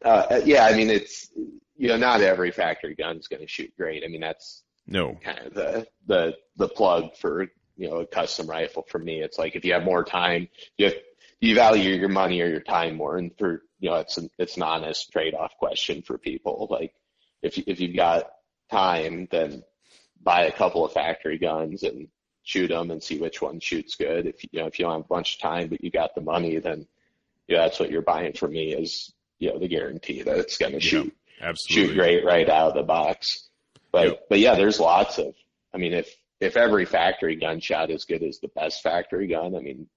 I mean, it's not every factory gun is going to shoot great. I mean, that's kind of the plug for a custom rifle for me. It's like, if you have more time, you value your money or your time more, and for it's an honest trade-off question for people. Like, if you've got time, then buy a couple of factory guns and shoot them and see which one shoots good. If you don't have a bunch of time but you got the money, then that's what you're buying from me, is the guarantee that it's going to shoot great right out of the box. But yeah, there's lots of, I mean, if every factory gun shot as good as the best factory gun, I mean,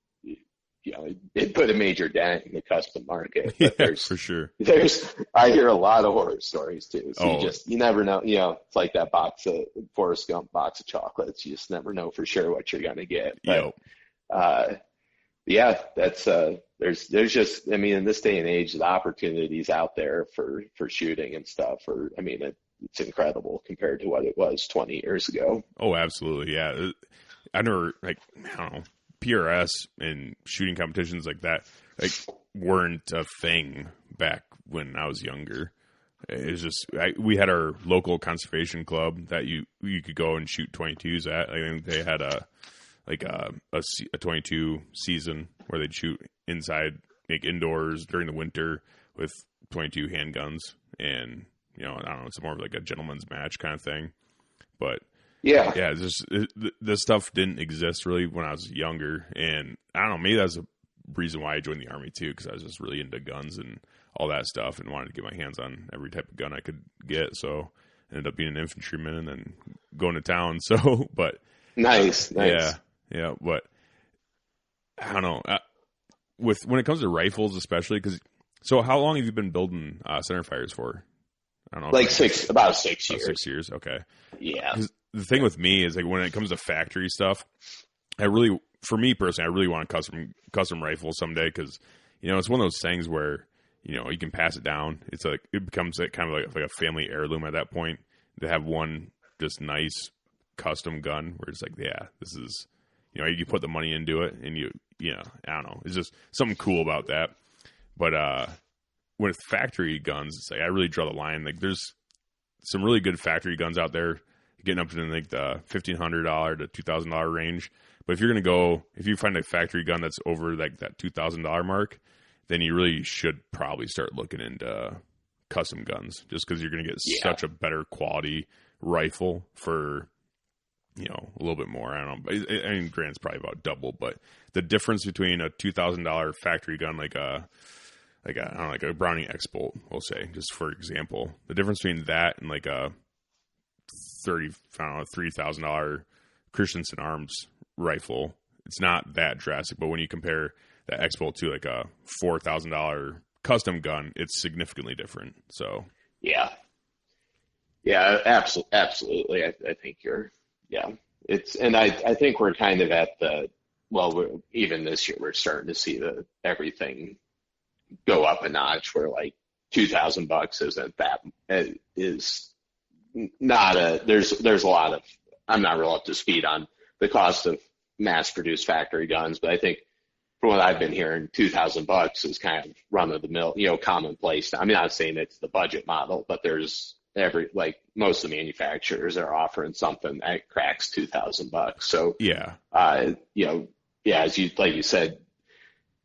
it put a major dent in the custom market. But for sure. I hear a lot of horror stories too. So you never know. It's like that Forrest Gump box of chocolates. You just never know for sure what you're gonna get. But, that's there's just, I mean, in this day and age, the opportunities out there for shooting and stuff it's incredible compared to what it was 20 years ago. Oh, absolutely. Yeah. I don't know, PRS and shooting competitions like that, weren't a thing back when I was younger. It was just, we had our local conservation club that you could go and shoot 22s at. I think they had a 22 season where they'd shoot inside, indoors during the winter with 22 handguns, and I don't know, it's more of like a gentleman's match kind of thing. But this stuff didn't exist really when I was younger, and I don't know, maybe that's a reason why I joined the Army too, because I was just really into guns and all that stuff, and wanted to get my hands on every type of gun I could get. So I ended up being an infantryman and then going to town. So, but nice. Yeah, but I don't know. When it comes to rifles, especially, so how long have you been building centerfires for? I don't know. About 6 years. 6 years, okay. Yeah. The thing with me is, when it comes to factory stuff, for me personally, I really want a custom rifle someday, because it's one of those things where you can pass it down. It's like, it becomes kind of like a family heirloom at that point, to have one just nice custom gun where it's like, yeah, this is, you put the money into it, and I don't know, it's just something cool about that. But with factory guns, it's like, I really draw the line. Like, there's some really good factory guns out there, getting up to the $1,500 to $2,000 range. But if you find a factory gun that's over that $2,000 mark, then you really should probably start looking into custom guns, just because you're going to get such a better quality rifle for a little bit more. I don't know. I mean, granted, it's probably about double, but the difference between a $2,000 factory gun, like a Browning X-Bolt, we'll say, just for example, the difference between that and like a $3,000 Christensen Arms rifle, it's not that drastic. But when you compare that X-Bolt to like a $4,000 custom gun, it's significantly different. So yeah, absolutely. I think I think we're kind of at even this year, we're starting to see everything go up a notch, where like $2,000 isn't there's a lot of, I'm not real up to speed on the cost of mass produced factory guns, but I think from what I've been hearing, $2,000 is kind of run of the mill, commonplace. I'm not saying it's the budget model, but there's most of the manufacturers are offering something that cracks $2,000. So yeah, as you said,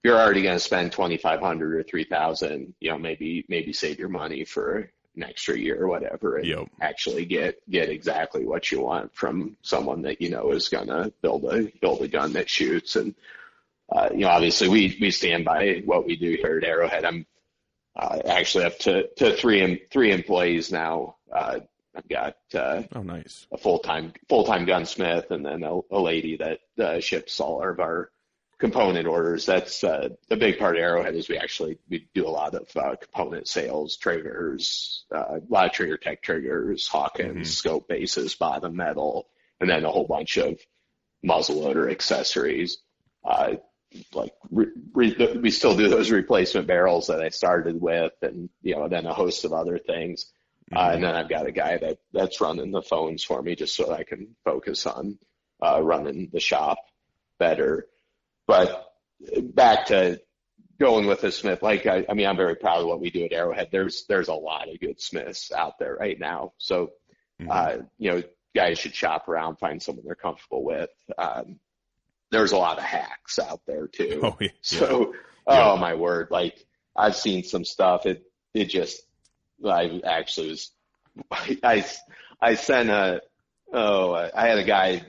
you're already going to spend $2,500 or $3,000, maybe save your money for an extra year or whatever, and actually get exactly what you want from someone that is going to build a gun that shoots. And obviously we stand by what we do here at Arrowhead. I'm actually up to three employees now. I've got nice, a full-time gunsmith, and then a lady that ships all of our component orders. That's a big part of Arrowhead is we do a lot of component sales, triggers, a lot of trigger tech triggers, Hawkins, scope bases, bottom metal, and then a whole bunch of muzzle loader accessories. We still do those replacement barrels that I started with, and then a host of other things. And then I've got a guy that's running the phones for me just so I can focus on running the shop better. But back to going with a smith, I'm very proud of what we do at Arrowhead. There's a lot of good smiths out there right now. So, guys should shop around, find someone they're comfortable with. There's a lot of hacks out there too. Oh, yeah. So, oh my word. I've seen some stuff. I actually was, I had a guy,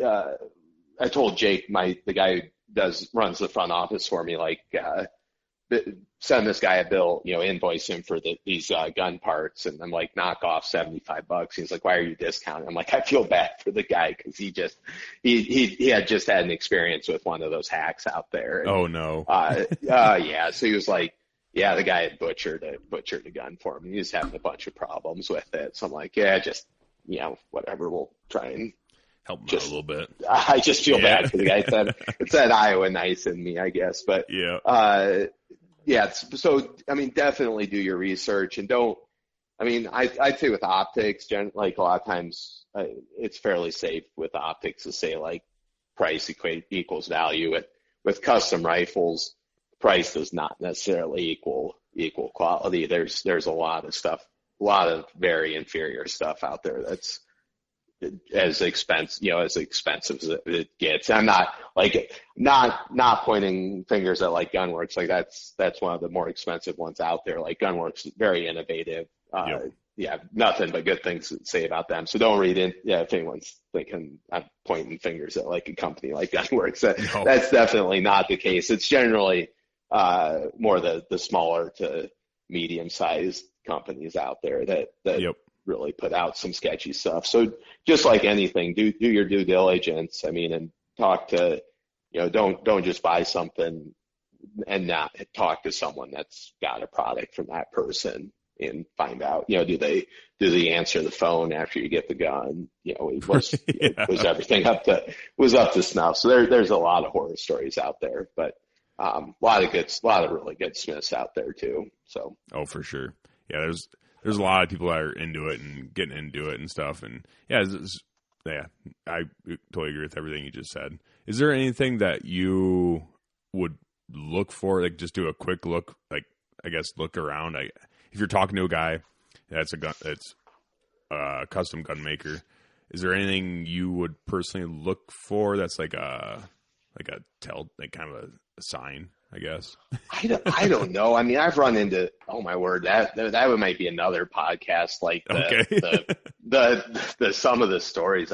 I told Jake, the guy who runs the front office for me, send this guy a bill, invoice him for these gun parts, and I'm like, knock off $75. He's like, why are you discounting? I'm like, I feel bad for the guy because he had just had an experience with one of those hacks out there. And, oh no. Yeah. So he was like, yeah, the guy had butchered a gun for him. He was having a bunch of problems with it. So I'm like, yeah, just whatever. We'll try and help him out a little bit. I just feel bad for the guy. It's that Iowa nice in me, I guess. But so definitely do your research and don't. I'd say with optics, a lot of times it's fairly safe with optics to say price equals value. With custom rifles, price does not necessarily equal quality. There's a lot of stuff, a lot of very inferior stuff out there that's as expensive as it gets. I'm not pointing fingers at Gunworks. That's one of the more expensive ones out there. Gunworks is very innovative. Nothing but good things to say about them. So don't read in. Yeah, if anyone's thinking I'm pointing fingers at a company like Gunworks, that's definitely not the case. It's generally more the smaller to medium-sized companies out there that really put out some sketchy stuff. So just like anything, do your due diligence. And talk to, don't just buy something and not talk to someone that's got a product from that person and find out, do they answer the phone after you get the gun? Was everything up to snuff? So there's a lot of horror stories out there, but a lot of really good smiths out there too. So for sure, yeah. There's a lot of people that are into it and getting into it and stuff, and I totally agree with everything you just said. Is there anything that you would look for, just do a quick look, look around? If you're talking to a guy that's a custom gun maker, is there anything you would personally look for that's kind of a sign, I guess? I don't know. I've run into, oh my word, that might be another podcast. The some of the stories.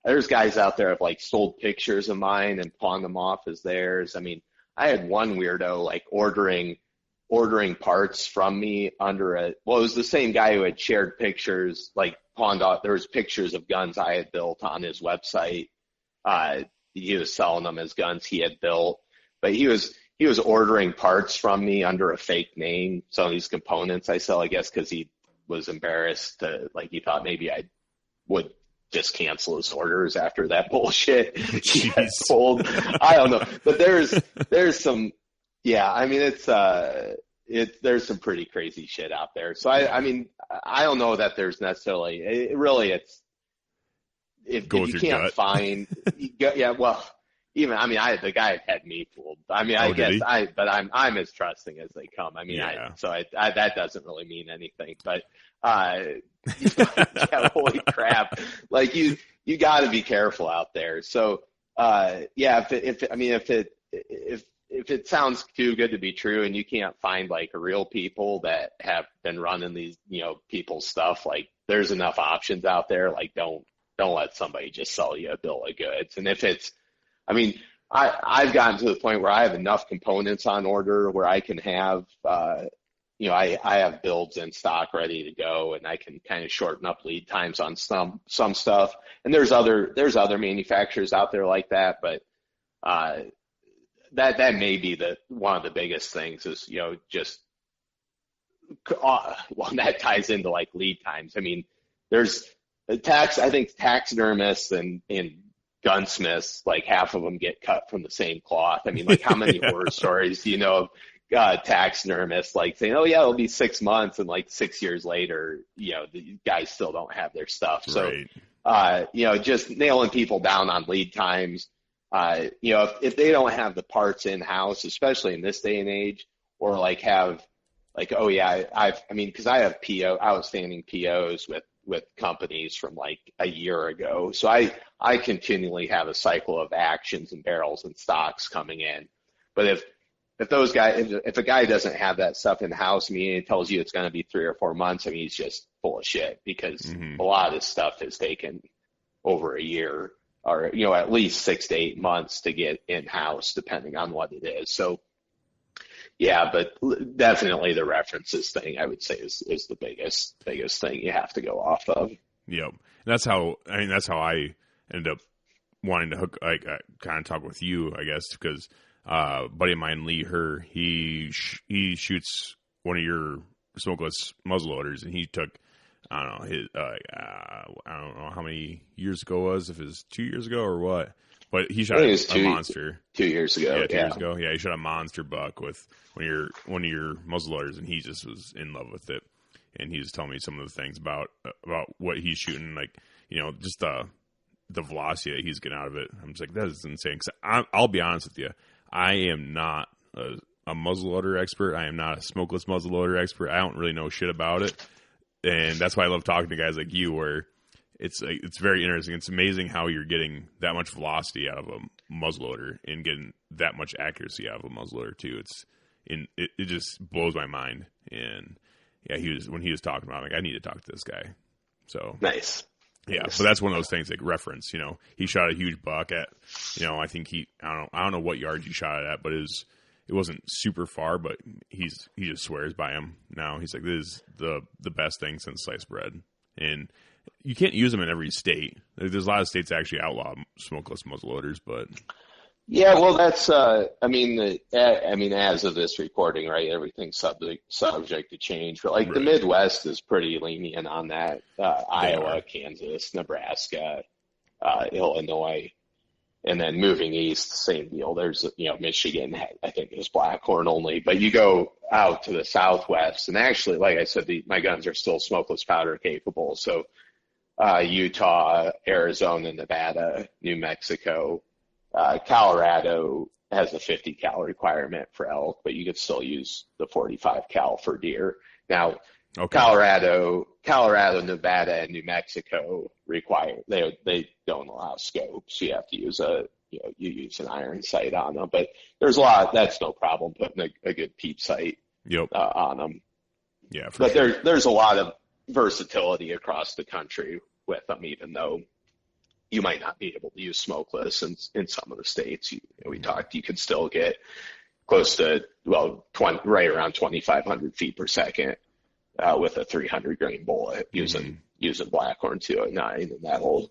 There's guys out there have sold pictures of mine and pawned them off as theirs. I had one weirdo ordering parts from me it was the same guy who had shared pictures, pawned off. There was pictures of guns I had built on his website. He was selling them as guns he had built, but he was ordering parts from me under a fake name. Some of these components I sell, I guess, because he was embarrassed to, he thought maybe I would just cancel his orders after that bullshit he had pulled. I don't know, but there's some, it's there's some pretty crazy shit out there. So I mean, I don't know that there's necessarily, it's, if you can't gut. find, well, even, I mean, the guy had me fooled. I mean, but I'm as trusting as they come. I mean, that doesn't really mean anything, but, holy crap. Like you gotta be careful out there. So, if it sounds too good to be true and you can't find like real people that have been running these, people's stuff, like there's enough options out there. Like don't let somebody just sell you a bill of goods. And if it's, I mean, I've gotten to the point where I have enough components on order where I can have, I have builds in stock ready to go, and I can kind of shorten up lead times on some stuff. And there's other manufacturers out there like that, but that may be one of the biggest things is, that ties into like lead times. I mean, there's I think taxidermists and gunsmiths, like half of them get cut from the same cloth. I mean, like how many horror stories do you know of taxidermists like saying, oh yeah, it'll be 6 months, and like 6 years later, the guys still don't have their stuff. So, just nailing people down on lead times. If they don't have the parts in house, especially in this day and age, or like have like, oh yeah, because I have outstanding POs with companies from like a year ago. So I continually have a cycle of actions and barrels and stocks coming in. But if a guy doesn't have that stuff in house, I mean, it tells you it's going to be 3 or 4 months, I mean, he's just full of shit, because a lot of this stuff has taken over a year, or, at least 6 to 8 months to get in house, depending on what it is. So yeah, but definitely the references thing, I would say, is the biggest thing you have to go off of. Yep. That's how I ended up wanting to kind of talk with you, I guess, because a buddy of mine, Lee he shoots one of your smokeless muzzleloaders, and he took, I don't know, I don't know how many years ago it was, if it was 2 years ago or what. But he shot a monster 2 years ago. Yeah, 2 years ago. Yeah, he shot a monster buck with one of your muzzleloaders, and he just was in love with it. And he was telling me some of the things about what he's shooting, like, just the velocity that he's getting out of it. I'm just like, that is insane. 'Cause I'll be honest with you, I am not a muzzleloader expert. I am not a smokeless muzzleloader expert. I don't really know shit about it, and that's why I love talking to guys like you, where it's very interesting. It's amazing how you're getting that much velocity out of a muzzleloader and getting that much accuracy out of a muzzleloader too. It just blows my mind. And yeah, when he was talking about it, I'm like, I need to talk to this guy. So nice. Yeah, but that's one of those things, like reference. He shot a huge buck at, I think I don't know what yard you shot it at, but it wasn't super far. But he just swears by him now. He's like, this is the best thing since sliced bread. And you can't use them in every state. There's a lot of states that actually outlaw smokeless muzzleloaders, but yeah, well, that's as of this recording, right? Everything's subject to change, but like the Midwest is pretty lenient on that. Iowa, Kansas, Nebraska, Illinois, and then moving east, same deal. There's Michigan, I think, is Blackhorn only, but you go out to the Southwest, and actually, like I said, my guns are still smokeless powder capable. So Utah, Arizona, Nevada, New Mexico, Colorado has a 50 cal requirement for elk, but you could still use the 45 cal for deer. Now, Colorado, Nevada, and New Mexico they don't allow scopes. You have to use you use an iron sight on them, but there's a lot. That's no problem putting a good peep sight on them. Yeah, but there's a lot of versatility across the country with them, even though you might not be able to use smokeless in some of the states. We talked, you can still get close to, right around 2,500 feet per second with a 300 grain bullet using Blackhorn 209, and that'll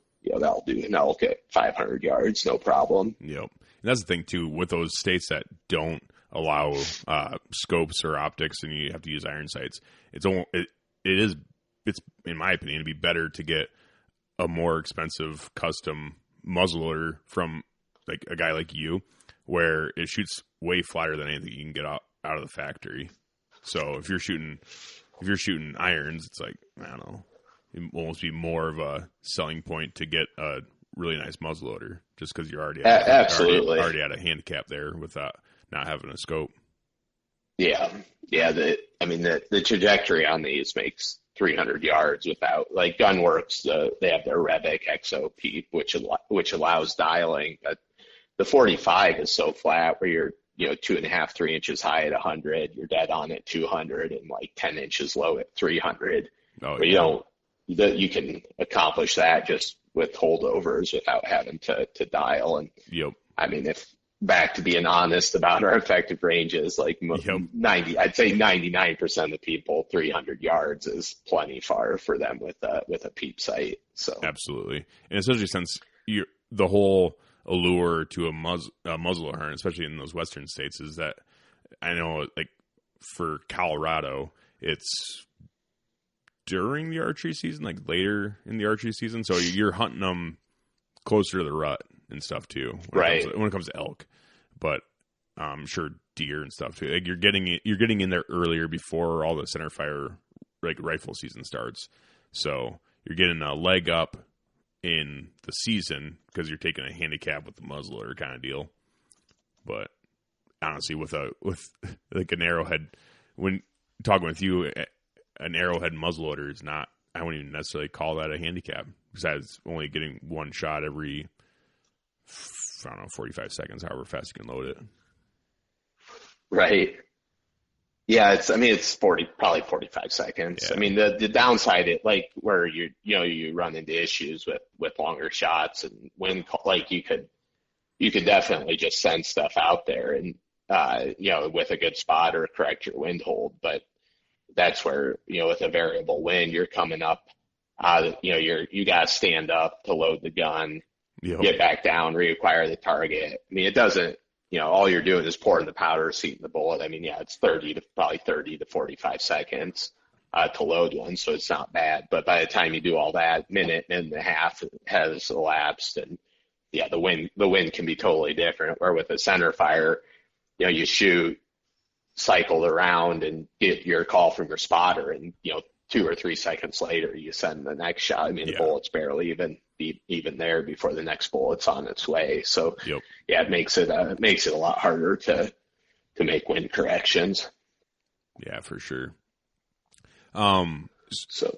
do an elk at 500 yards, no problem. Yep. And that's the thing too, with those states that don't allow scopes or optics, and you have to use iron sights. It's in my opinion, it'd be better to get a more expensive custom muzzleloader from like a guy like you, where it shoots way flatter than anything you can get out of the factory. So if you're shooting irons, it's like, I don't know, it will almost be more of a selling point to get a really nice muzzleloader, just because you're already already at a handicap there without not having a scope. Yeah. The trajectory on these makes 300 yards without, like, Gunworks, they have their Revic XO peep, which allows dialing. The 45 is so flat where you're 2.5, 3 inches high at 100, you're dead on at 200, and like 10 inches low at 300. But you can accomplish that just with holdovers without having to dial. And I mean, if back to being honest about our effective ranges, like I'd say 99% of the people, 300 yards is plenty far for them with a peep sight. So absolutely, and especially since the whole allure to a muzzle hunt, especially in those western states, is that I know, like, for Colorado, it's during the archery season, like later in the archery season, so you're hunting them closer to the rut and stuff too, when it comes to elk, but I'm sure deer and stuff too. Like, you're getting in there earlier before all the center fire, like, rifle season starts, so you're getting a leg up in the season because you're taking a handicap with the muzzleloader kind of deal. But honestly, with like an Arrowhead, when talking with you, an Arrowhead muzzleloader is not, I wouldn't even necessarily call that a handicap, besides only getting one shot every, I don't know, 45 seconds, however fast you can load it. Right. Yeah, it's probably 45 seconds. Yeah. I mean, the downside, like, where you run into issues with longer shots and wind, like, you could definitely just send stuff out there and with a good spot or correct your wind hold. But that's where, with a variable wind, you're coming up, you got to stand up to load the gun, get back down, reacquire the target. I mean, it doesn't. All you're doing is pouring the powder, seating the bullet. I mean, it's 30 to 45 seconds to load one, so it's not bad. But by the time you do all that, minute and a half has elapsed, and the wind can be totally different. Where with a center fire, you shoot, cycle around, and get your call from your spotter, and 2 or 3 seconds later you send the next shot. I mean, the bullet's barely even there before the next bullet's on its way. So it makes it a lot harder to make wind corrections. Yeah, for sure. So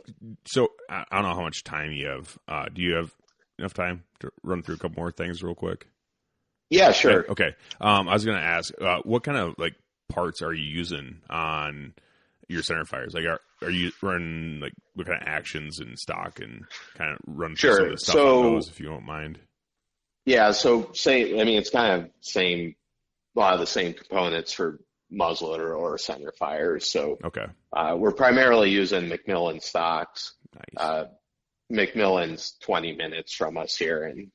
I don't know how much time you have. Do you have enough time to run through a couple more things real quick? Yeah, sure. Okay. I was going to ask, what kind of, like, parts are you using on your center fires? Like, are you running, like, what kind of actions and stock, and kind of run through some of the stuff on those, if you don't mind? Yeah, so it's kind of a lot of the same components for muzzleloader or center fires. So we're primarily using Macmillan stocks. Nice. Macmillan's 20 minutes from us here in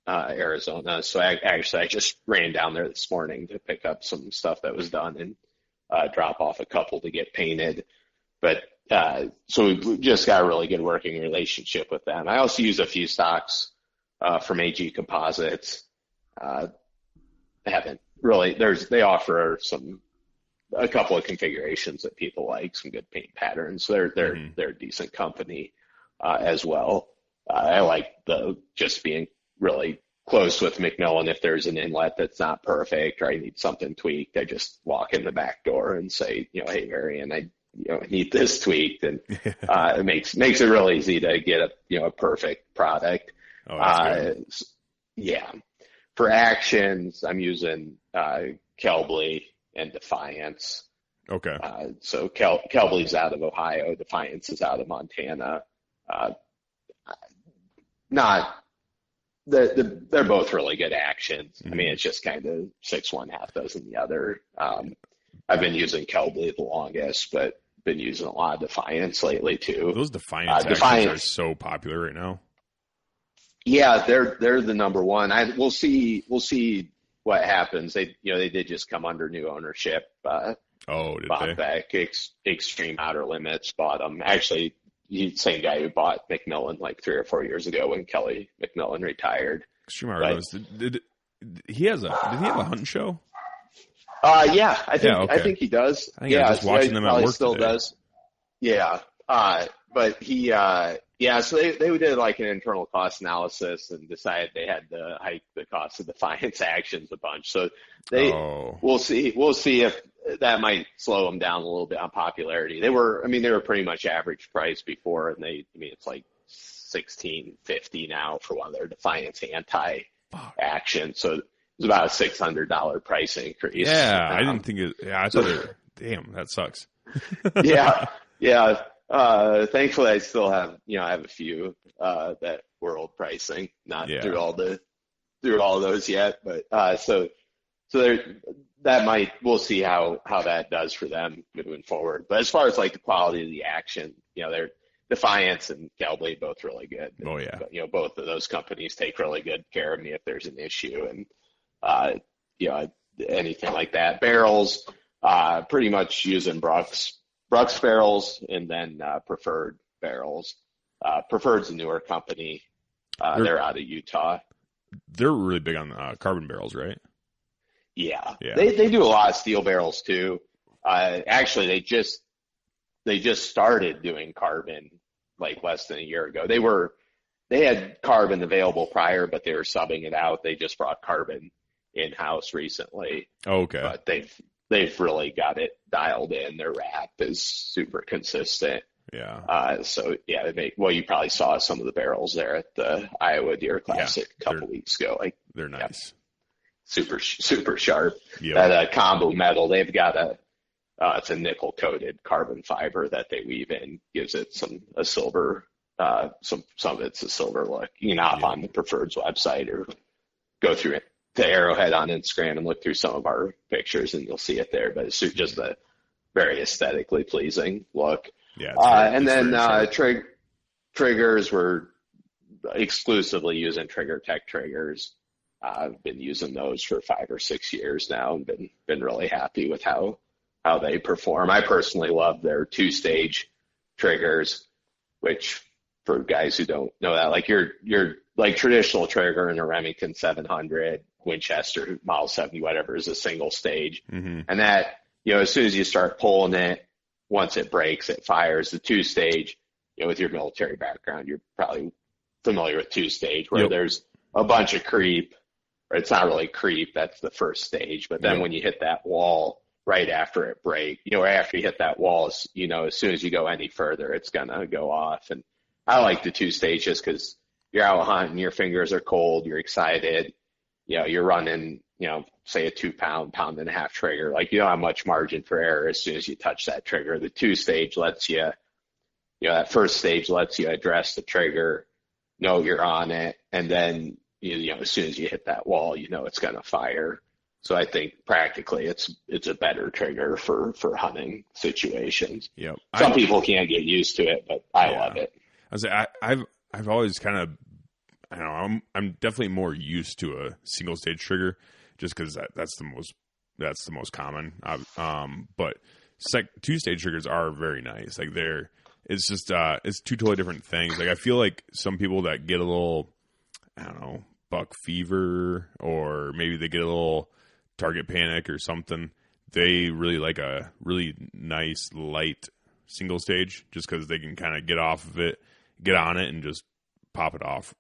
Arizona. So I just ran down there this morning to pick up some stuff that was done and drop off a couple to get painted. But so we've just got a really good working relationship with them. I also use a few stocks from AG Composites. They offer a couple of configurations that people like, some good paint patterns. They're a decent company as well. I like just being really close with Macmillan. If there's an inlet that's not perfect or I need something tweaked, I just walk in the back door and say, hey, Marion, I need this tweaked, and it makes it real easy to get a perfect product. Oh, that's good. Yeah. For actions, I'm using Kelbley and Defiance. Okay. So Kelbley's out of Ohio, Defiance is out of Montana. They're both really good actions. I mean, it's just kind of 6-1, half dozen the other. I've been using Kelbley the longest, but been using a lot of Defiance lately too. Those Defiance actions are so popular right now. Yeah, they're the number one. We'll see what happens. They did just come under new ownership. Did they? Back Extreme Outer Limits bought them. Actually, same guy who bought Macmillan like 3 or 4 years ago when Kelly Macmillan retired. Extreme Outer Limits. Did he have a hunting show? Yeah, I think okay. I think he does. I think I was just watching them at work still today. does. Yeah. But he so they did like an internal cost analysis and decided they had to hike the cost of defiance actions a bunch. So we'll see if that might slow them down a little bit on popularity. They were pretty much average price before, and it's like $16.50 now for one of their defiance anti action. So it was about a $600 price increase. Yeah, I didn't think it. Yeah, I thought damn, that sucks. Yeah. Thankfully I still have, I have a few, that were old pricing, not through all of those yet, but, so we'll see how that does for them moving forward. But as far as like the quality of the action, they're Defiance and Galblade both really good. Oh yeah. But, both of those companies take really good care of me if there's an issue, and, anything like that. Barrels, pretty much using Brux barrels, and then Preferred barrels. Preferred's a newer company. They're out of Utah. They're really big on carbon barrels, right? Yeah. They do a lot of steel barrels too. Actually, they just started doing carbon like less than a year ago. They had carbon available prior, but they were subbing it out. They just brought carbon in-house recently. Okay. But they've really got it dialed in. Their wrap is super consistent. Yeah. You probably saw some of the barrels there at the Iowa Deer Classic a couple weeks ago. Like, they're nice. Super sharp. Yep. That combo metal, they've got it's a nickel coated carbon fiber that they weave in, gives it a silver, some of it's a silver look. You can hop on the Preferred's website or go through it to Arrowhead on Instagram and look through some of our pictures, and you'll see it there. But it's just a very aesthetically pleasing look. Yeah. And then triggers, were exclusively using Trigger Tech triggers. I've been using those for 5 or 6 years now, and been really happy with how they perform. I personally love their 2-stage triggers, which for guys who don't know that, like your like traditional trigger in a Remington 700, Winchester Model 70, whatever, is a single stage. Mm-hmm. And that, as soon as you start pulling it, once it breaks, it fires. The 2-stage, with your military background, you're probably familiar with 2-stage, where there's a bunch of creep, or it's not really creep, that's the first stage. But then when you hit that wall, right after it break, after you hit that wall, as soon as you go any further, it's going to go off. And I like the 2-stage just because you're out hunting, your fingers are cold, you're excited, you're running, say a 2-pound, 1.5-pound trigger. Like, you don't have much margin for error as soon as you touch that trigger. The 2-stage lets you, that first stage lets you address the trigger, know you're on it, and then, as soon as you hit that wall, it's going to fire. So I think practically it's a better trigger for hunting situations. Yep. Some people can't get used to it, but I love it. I've always kind of, I don't know, I'm definitely more used to a single stage trigger, just because that's the most common. But 2-stage triggers are very nice. Like it's just it's two totally different things. Like I feel like some people that get a little, I don't know, buck fever, or maybe they get a little target panic or something, they really like a really nice light single stage, just because they can kind of get off of it, get on it, and just pop it off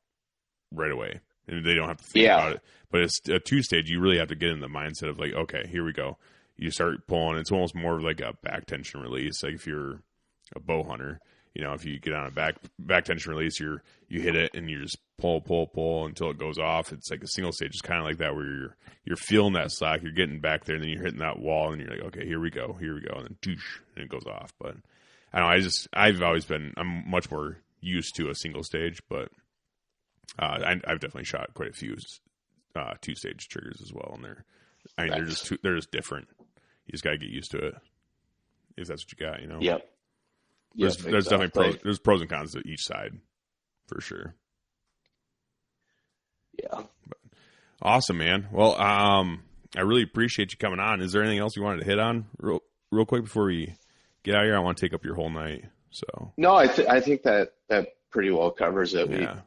right away, and they don't have to think about it. But it's a 2-stage, you really have to get in the mindset of like, okay, here we go. You start pulling. It's almost more of like a back tension release. Like if you're a bow hunter, if you get on a back tension release, you hit it and you just pull until it goes off. It's like a single stage. It's kind of like that, where you're feeling that slack, you're getting back there, and then you're hitting that wall, and you're like, okay, here we go, and then doosh, and it goes off. But I don't know. I'm much more used to a single stage, but I've definitely shot quite a few 2-stage triggers as well, and they're just different. You just got to get used to it, if that's what you got. Yep. There's definitely pros and cons to each side, for sure. Yeah. But, awesome, man. Well, I really appreciate you coming on. Is there anything else you wanted to hit on real quick before we get out of here? I want to take up your whole night. So no, I think that pretty well covers it. Yeah.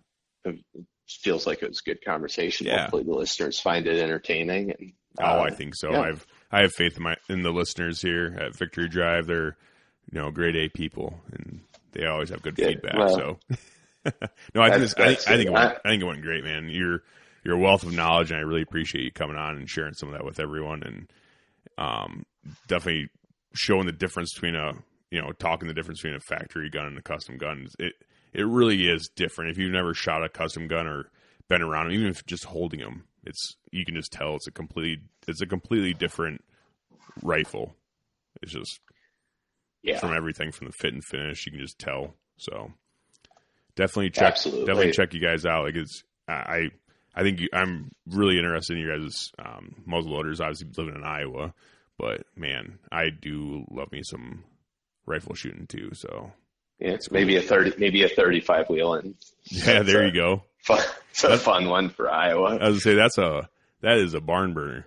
It feels like it was a good conversation. Yeah. Hopefully the listeners find it entertaining. And I think so. Yeah. I have faith in the listeners here at Victory Drive. They're, grade A people, and they always have good feedback. Well, so, no, I think it went great, man. You're a wealth of knowledge, and I really appreciate you coming on and sharing some of that with everyone, and definitely showing the difference between talking the difference between a factory gun and a custom gun. It really is different. If you've never shot a custom gun or been around them, even if just holding them, you can just tell it's a completely different rifle. It's just from everything from the fit and finish, you can just tell. So definitely check you guys out. Like I think I'm really interested in you guys' muzzle loaders. Obviously living in Iowa, but man, I do love me some rifle shooting too. So yeah, it's maybe a 35 wheeling. Yeah, there you go. It's a fun one for Iowa. I was gonna say that is a barn burner.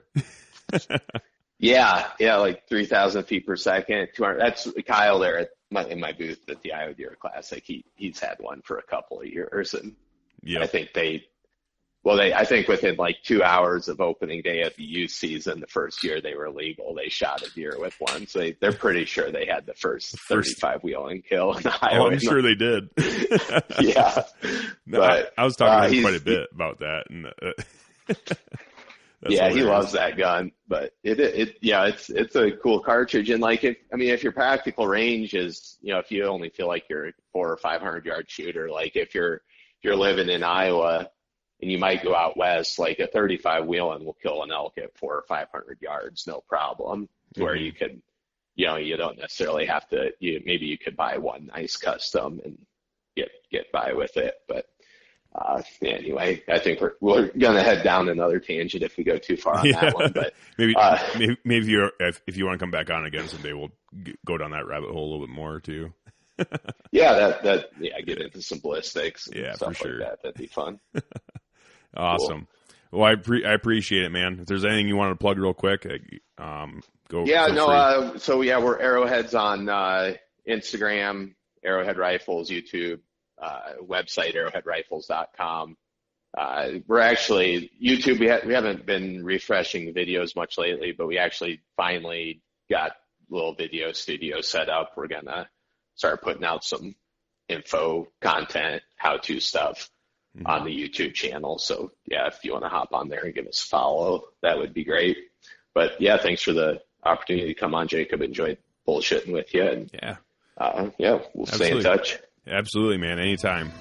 yeah, like 3,000 feet per second, 200. That's Kyle there in my booth at the Iowa Deer Classic. He's had one for a couple of years, and I think I think within like 2 hours of opening day of the youth season, the first year they were legal, they shot a deer with one. So they're pretty sure they had the first 35 wheeling kill in Iowa. Oh, I'm sure they did. Yeah. No, but I was talking to him quite a bit about that. And yeah, he loves that gun. But it's a cool cartridge. And like if your practical range is, if you only feel like you're a 400 or 500 yard shooter, like if you're living in Iowa, and you might go out west, like a 35 wheeling will kill an elk at 400 or 500 yards, no problem. Mm-hmm. Where you could, you don't necessarily have to. Maybe you could buy one nice custom and get by with it. But anyway, I think we're gonna head down another tangent if we go too far on that one. But maybe if you want to come back on again someday, we'll go down that rabbit hole a little bit more too. Get into some ballistics and stuff for sure. like that. That'd be fun. Awesome. Cool. Well, I appreciate it, man. If there's anything you want to plug real quick, go. Yeah, no. We're Arrowheads on Instagram, Arrowhead Rifles, YouTube, website arrowheadrifles.com. We're actually YouTube. We haven't been refreshing the videos much lately, but we actually finally got a little video studio set up. We're gonna start putting out some info content, how-to stuff on the YouTube channel. So if you want to hop on there and give us a follow, that would be great. But thanks for the opportunity to come on, Jacob. Enjoyed bullshitting with you. And we'll stay in touch. Absolutely, man. Anytime.